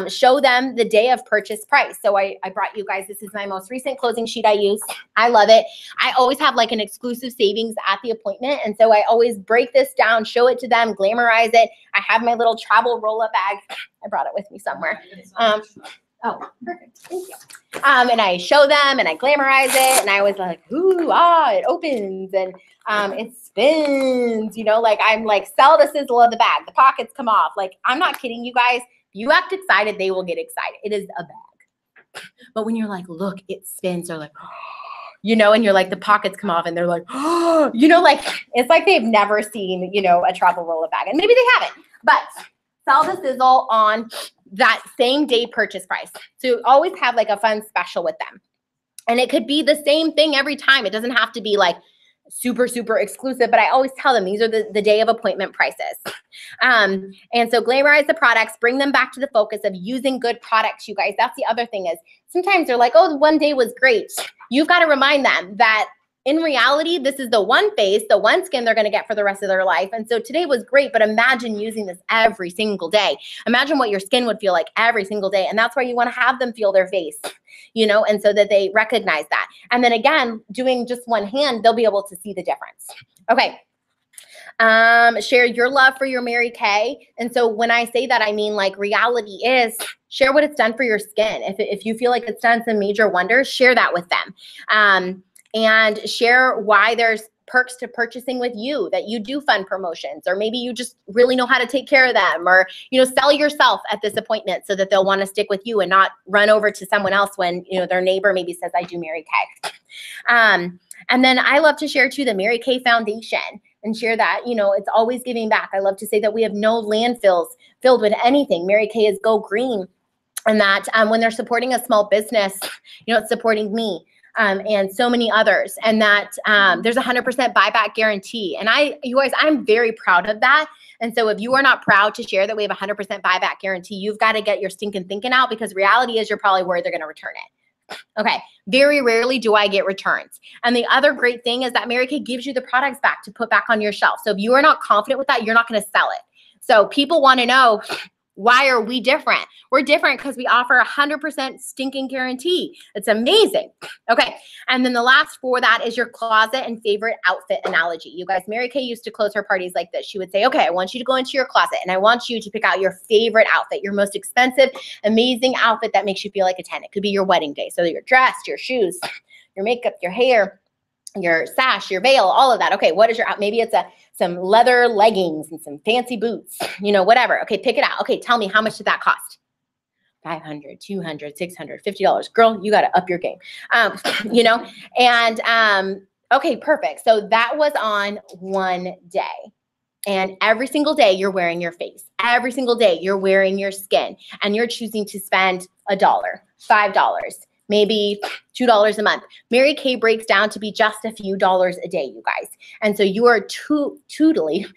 Show them the day of purchase price. So I brought you guys, this is my most recent closing sheet I use. I love it. I always have like an exclusive savings at the appointment. And so I always break this down, show it to them, glamorize it. I have my little travel roll-up bag. I brought it with me somewhere. Oh, perfect. Thank you. And I show them and I glamorize it. And I was like, ooh, it opens and it spins, you know, like I'm like, sell the sizzle of the bag. The pockets come off. Like, I'm not kidding you guys. If you act excited, they will get excited. It is a bag. But when you're like, look, it spins, they're like, you know, and you're like, the pockets come off and they're like, you know, like, it's like they've never seen, you know, a travel roll-up bag. And maybe they haven't, but sell the sizzle on that same day purchase price. So always have like a fun special with them. And it could be the same thing every time. It doesn't have to be like super, super exclusive, but I always tell them these are the day of appointment prices. And so glamorize the products, bring them back to the focus of using good products, you guys. That's the other thing is sometimes they're like, oh, the one day was great. You've got to remind them that in reality, this is the one face, the one skin they're going to get for the rest of their life. And so today was great, but imagine using this every single day. Imagine what your skin would feel like every single day. And that's why you want to have them feel their face, you know, and so that they recognize that. And then again, doing just one hand, they'll be able to see the difference. Okay. Share your love for your Mary Kay. And so when I say that, I mean like reality is share what it's done for your skin. If you feel like it's done some major wonders, share that with them. And share why there's perks to purchasing with you, that you do fun promotions, or maybe you just really know how to take care of them, or, you know, sell yourself at this appointment so that they'll want to stick with you and not run over to someone else when, you know, their neighbor maybe says, I do Mary Kay. And then I love to share too, the Mary Kay Foundation. and share that, you know, it's always giving back. I love to say that we have no landfills filled with anything. Mary Kay is Go Green. And that when they're supporting a small business, you know, it's supporting me and so many others. And that there's 100% buyback guarantee. And you guys, I'm very proud of that. And so if you are not proud to share that we have 100% buyback guarantee, you've got to get your stinking thinking out, because reality is you're probably worried they're going to return it. Okay, very rarely do I get returns. And the other great thing is that Mary Kay gives you the products back to put back on your shelf. So if you are not confident with that, you're not going to sell it. So people want to know, why are we different? We're different because we offer 100% stinking guarantee. It's amazing. Okay. And then the last for that is your closet and favorite outfit analogy. You guys, Mary Kay used to close her parties like this. She would say, okay, I want you to go into your closet and I want you to pick out your favorite outfit, your most expensive, amazing outfit that makes you feel like a 10. It could be your wedding day. So your dress, your shoes, your makeup, your hair, your sash, your veil, all of that. Okay, what is your, maybe it's some leather leggings and some fancy boots, you know, whatever. Okay, pick it out. Okay, tell me, how much did that cost? $500, $200, $600, $50. Girl, you got to up your game, you know, and okay, perfect. So that was on one day. And every single day you're wearing your face. Every single day you're wearing your skin, and you're choosing to spend $1, $5, maybe $2 a month. Mary Kay breaks down to be just a few dollars a day, you guys. And so you are totally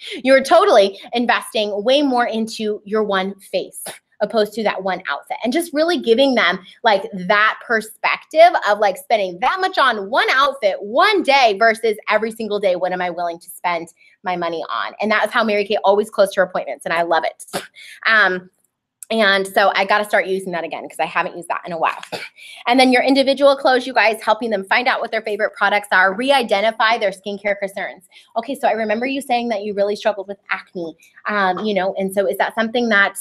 investing way more into your one face opposed to that one outfit, and just really giving them like that perspective of like spending that much on one outfit one day versus every single day. What am I willing to spend my money on? And that is how Mary Kay always closed her appointments. And I love it. And so I got to start using that again, because I haven't used that in a while. And then your individual close, you guys, helping them find out what their favorite products are, re-identify their skincare concerns. Okay, so I remember you saying that you really struggled with acne, you know, and so is that something that's,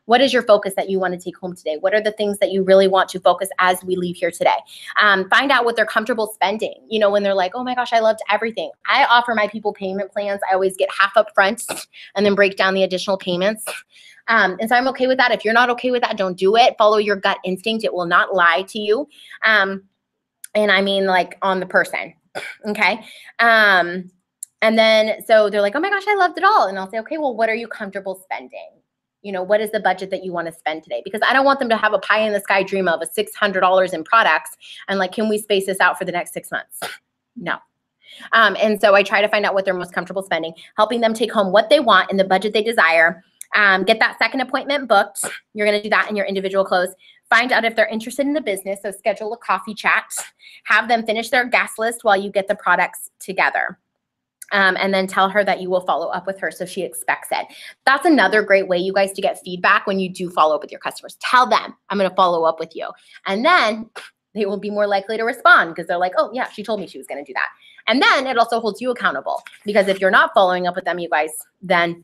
what is your focus that you want to take home today? What are the things that you really want to focus as we leave here today? Find out what they're comfortable spending. You know, when they're like, oh my gosh, I loved everything. I offer my people payment plans. I always get half up front and then break down the additional payments. And so I'm okay with that. If you're not okay with that, don't do it. Follow your gut instinct. It will not lie to you. And I mean like on the person, okay? And then, so they're like, oh my gosh, I loved it all. And I'll say, okay, well, what are you comfortable spending? You know, what is the budget that you want to spend today? Because I don't want them to have a pie in the sky dream of a $600 in products and like, can we space this out for the next 6 months? No. And so I try to find out what they're most comfortable spending, helping them take home what they want in the budget they desire. Get that second appointment booked. You're going to do that in your individual close. Find out if they're interested in the business. So schedule a coffee chat. Have them finish their guest list while you get the products together. And then tell her that you will follow up with her so she expects it. That's another great way, you guys, to get feedback when you do follow up with your customers. Tell them, I'm going to follow up with you. And then they will be more likely to respond because they're like, oh, yeah, she told me she was going to do that. And then it also holds you accountable, because if you're not following up with them, you guys, then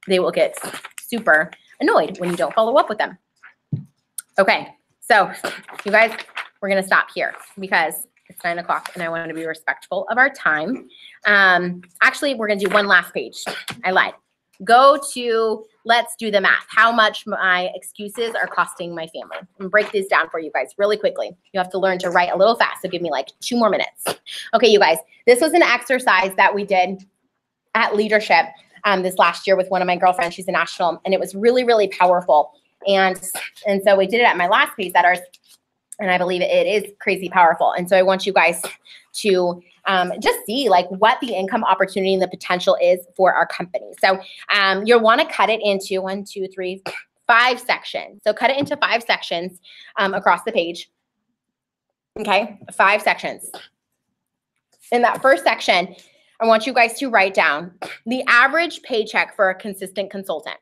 they will get super annoyed when you don't follow up with them. Okay, so you guys, we're going to stop here because it's 9 o'clock and I want to be respectful of our time. Actually, we're going to do one last page. I lied. Go to, let's do the math. How much my excuses are costing my family. And break these down for you guys really quickly. You have to learn to write a little fast, so give me like 2 more minutes. Okay, you guys, this was an exercise that we did at leadership this last year with one of my girlfriends. She's a national, and it was really, really powerful. And so we did it at my last Pacesetters, and I believe it is crazy powerful. And so I want you guys to just see like what the income opportunity and the potential is for our company. So you'll want to cut it into 1, 2, 3, 5 sections. So cut it into 5 sections across the page. Okay, 5 sections. In that first section, I want you guys to write down the average paycheck for a consistent consultant.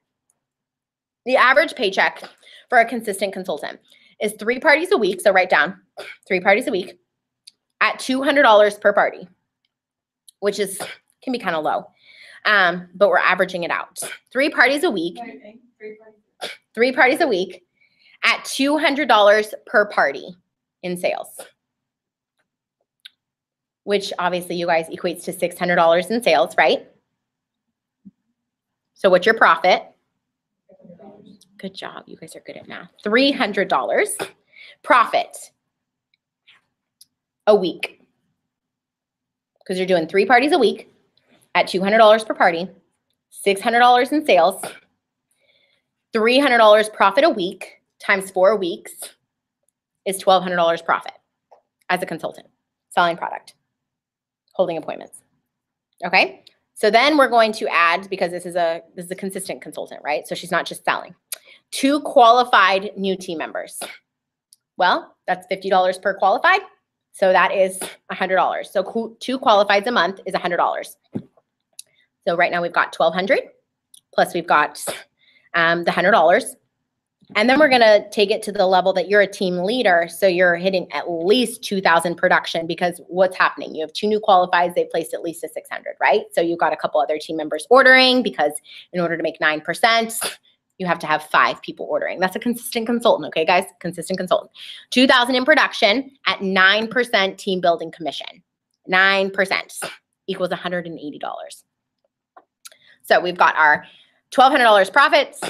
The average paycheck for a consistent consultant is 3 parties a week. So write down 3 parties a week at $200 per party, which can be kind of low, but we're averaging it out. 3 parties a week. 3 parties a week at $200 per party in sales, which obviously you guys equates to $600 in sales, right? So what's your profit? Good job. You guys are good at math. $300 profit a week, because you're doing 3 parties a week at $200 per party, $600 in sales, $300 profit a week times 4 weeks is $1,200 profit as a consultant, selling product, holding appointments. Okay? So then we're going to add, because this is a consistent consultant, right? So she's not just selling. 2 qualified new team members. Well, that's $50 per qualified. So that is $100. So 2 qualifieds a month is $100. So right now we've got $1,200 plus we've got the $100. And then we're going to take it to the level that you're a team leader. So you're hitting at least 2,000 production, because what's happening? You have 2 new qualifieds. They placed at least a 600, right? So you've got a couple other team members ordering, because in order to make 9%, you have to have 5 people ordering. That's a consistent consultant. Okay, guys, consistent consultant. 2,000 in production at 9% team building commission. 9% equals $180. So we've got our $1,200 profits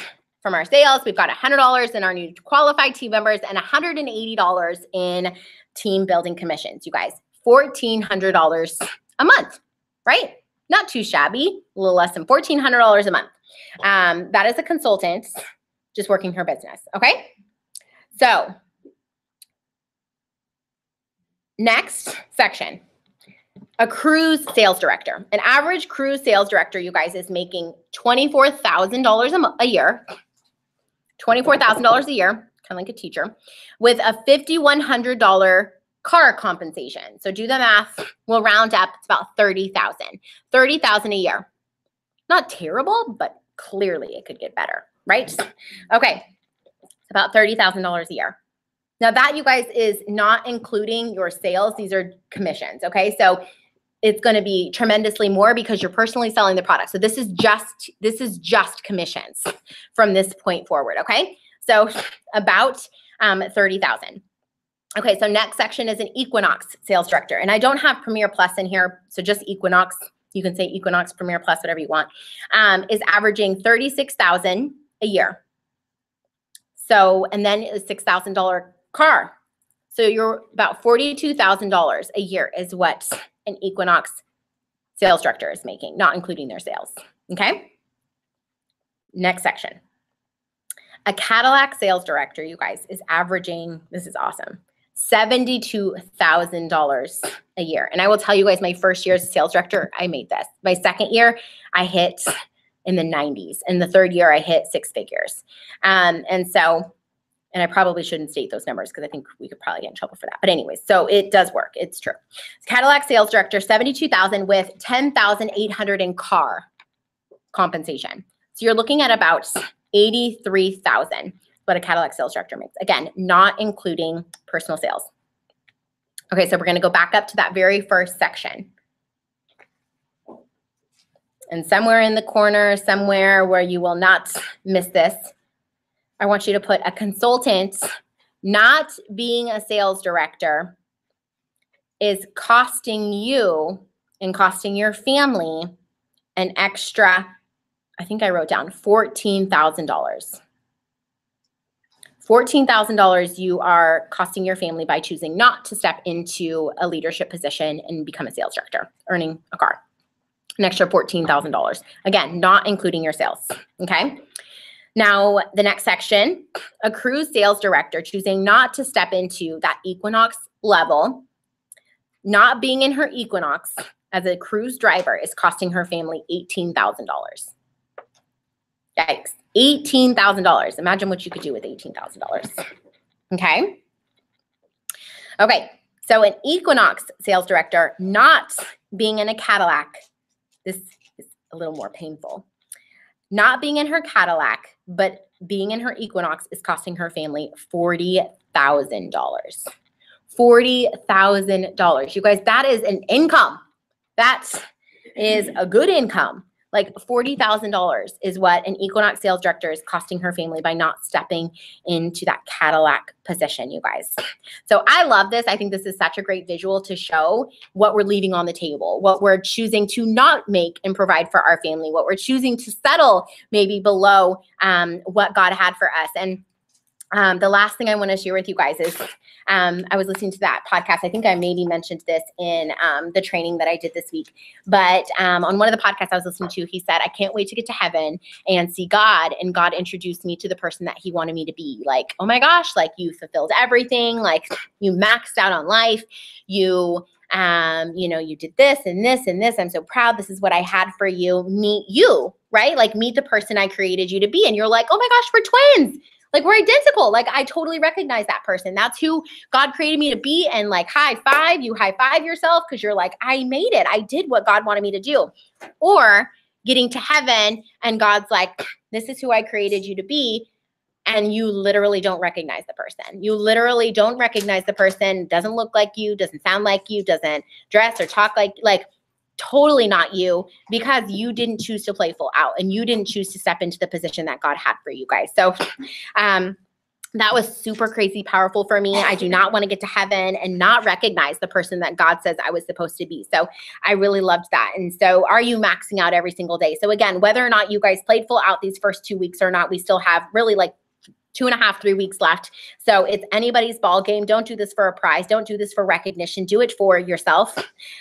from our sales. We've got $100 in our new qualified team members and $180 in team building commissions. You guys, $1,400 a month, right? Not too shabby, a little less than $1,400 a month. That is a consultant just working her business, okay? So next section, a cruise sales director. An average cruise sales director, you guys, is making $24,000 a year, $24,000 a year, kind of like a teacher, with a $5,100 car compensation. So do the math, we'll round up, it's about $30,000. $30,000 a year. Not terrible, but clearly it could get better, right? Okay, it's about $30,000 a year. Now that, you guys, is not including your sales. These are commissions, okay? So it's going to be tremendously more because you're personally selling the product. So this is just commissions from this point forward, okay? So about 30,000. Okay, so next section is an Equinox sales director. And I don't have Premier Plus in here, so just Equinox. You can say Equinox, Premier Plus, whatever you want, is averaging $36,000 a year. So, and then a $6,000 car. So you're about $42,000 a year is what an Equinox sales director is making, not including their sales, okay? Next section. A Cadillac sales director, you guys, is averaging, this is awesome, $72,000 a year. And I will tell you guys, my first year as a sales director, I made this. My second year, I hit in the 90s. And the third year, I hit 6 figures. And I probably shouldn't state those numbers because I think we could probably get in trouble for that. But anyways, so it does work. It's true. Cadillac sales director, $72,000 with $10,800 in car compensation. So you're looking at about $83,000, what a Cadillac sales director makes. Again, not including personal sales. Okay, so we're going to go back up to that very first section. And somewhere in the corner, somewhere where you will not miss this, I want you to put a consultant not being a sales director is costing you and costing your family an extra, I think I wrote down $14,000. $14,000 you are costing your family by choosing not to step into a leadership position and become a sales director, earning a car. An extra $14,000. Again, not including your sales, okay? Now, the next section, a cruise sales director choosing not to step into that Equinox level, not being in her Equinox as a cruise driver is costing her family $18,000. Yikes, $18,000. Imagine what you could do with $18,000, okay? Okay, so an Equinox sales director not being in a Cadillac, this is a little more painful. Not being in her Cadillac, but being in her Equinox is costing her family $40,000. $40,000. You guys, that is an income. That is a good income. Like $40,000 is what an Equinox sales director is costing her family by not stepping into that Cadillac position, you guys. So I love this. I think this is such a great visual to show what we're leaving on the table, what we're choosing to not make and provide for our family, what we're choosing to settle maybe below what God had for us. And The last thing I want to share with you guys is I was listening to that podcast. I think I maybe mentioned this in the training that I did this week. But on one of the podcasts I was listening to, he said, I can't wait to get to heaven and see God. And God introduced me to the person that he wanted me to be. Like, oh my gosh, like you fulfilled everything. Like you maxed out on life. You you did this and this and this. I'm so proud. This is what I had for you. Meet you, right? Like meet the person I created you to be. And you're like, oh my gosh, we're twins. Like we're identical. Like I totally recognize that person. That's who God created me to be. And like high five, you high five yourself because you're like, I made it. I did what God wanted me to do. Or getting to heaven and God's like, this is who I created you to be. And you literally don't recognize the person. You literally don't recognize the person, doesn't look like you, doesn't sound like you, doesn't dress or talk like totally not you, because you didn't choose to play full out and you didn't choose to step into the position that God had for you guys. So that was super crazy powerful for me. I do not want to get to heaven and not recognize the person that God says I was supposed to be. So I really loved that. And so are you maxing out every single day? So again, whether or not you guys played full out these first 2 weeks or not, we still have really like 2.5, 3 weeks left. So it's anybody's ball game. Don't do this for a prize. Don't do this for recognition. Do it for yourself.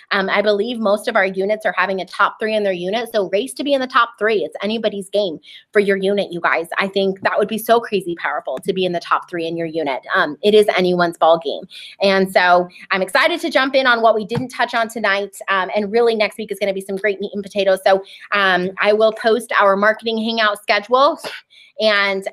I believe most of our units are having a top 3 in their unit. So race to be in the top 3. It's anybody's game for your unit, you guys. I think that would be so crazy powerful to be in the top 3 in your unit. It is anyone's ball game. And so I'm excited to jump in on what we didn't touch on tonight. And really next week is going to be some great meat and potatoes. So I will post our marketing hangout schedule and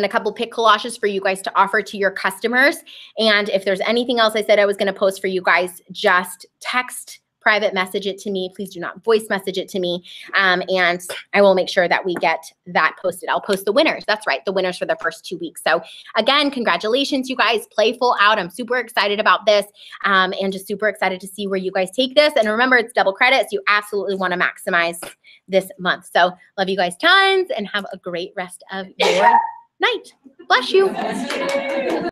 a couple pick collages for you guys to offer to your customers. And if there's anything else I said I was going to post for you guys, just text, private message it to me. Please do not voice message it to me. And I will make sure that we get that posted. I'll post the winners. That's right, the winners for the first 2 weeks. So again, congratulations, you guys. Play full out. I'm super excited about this and just super excited to see where you guys take this. And remember, it's double credit, so you absolutely want to maximize this month. So love you guys tons and have a great rest of your night. Bless you.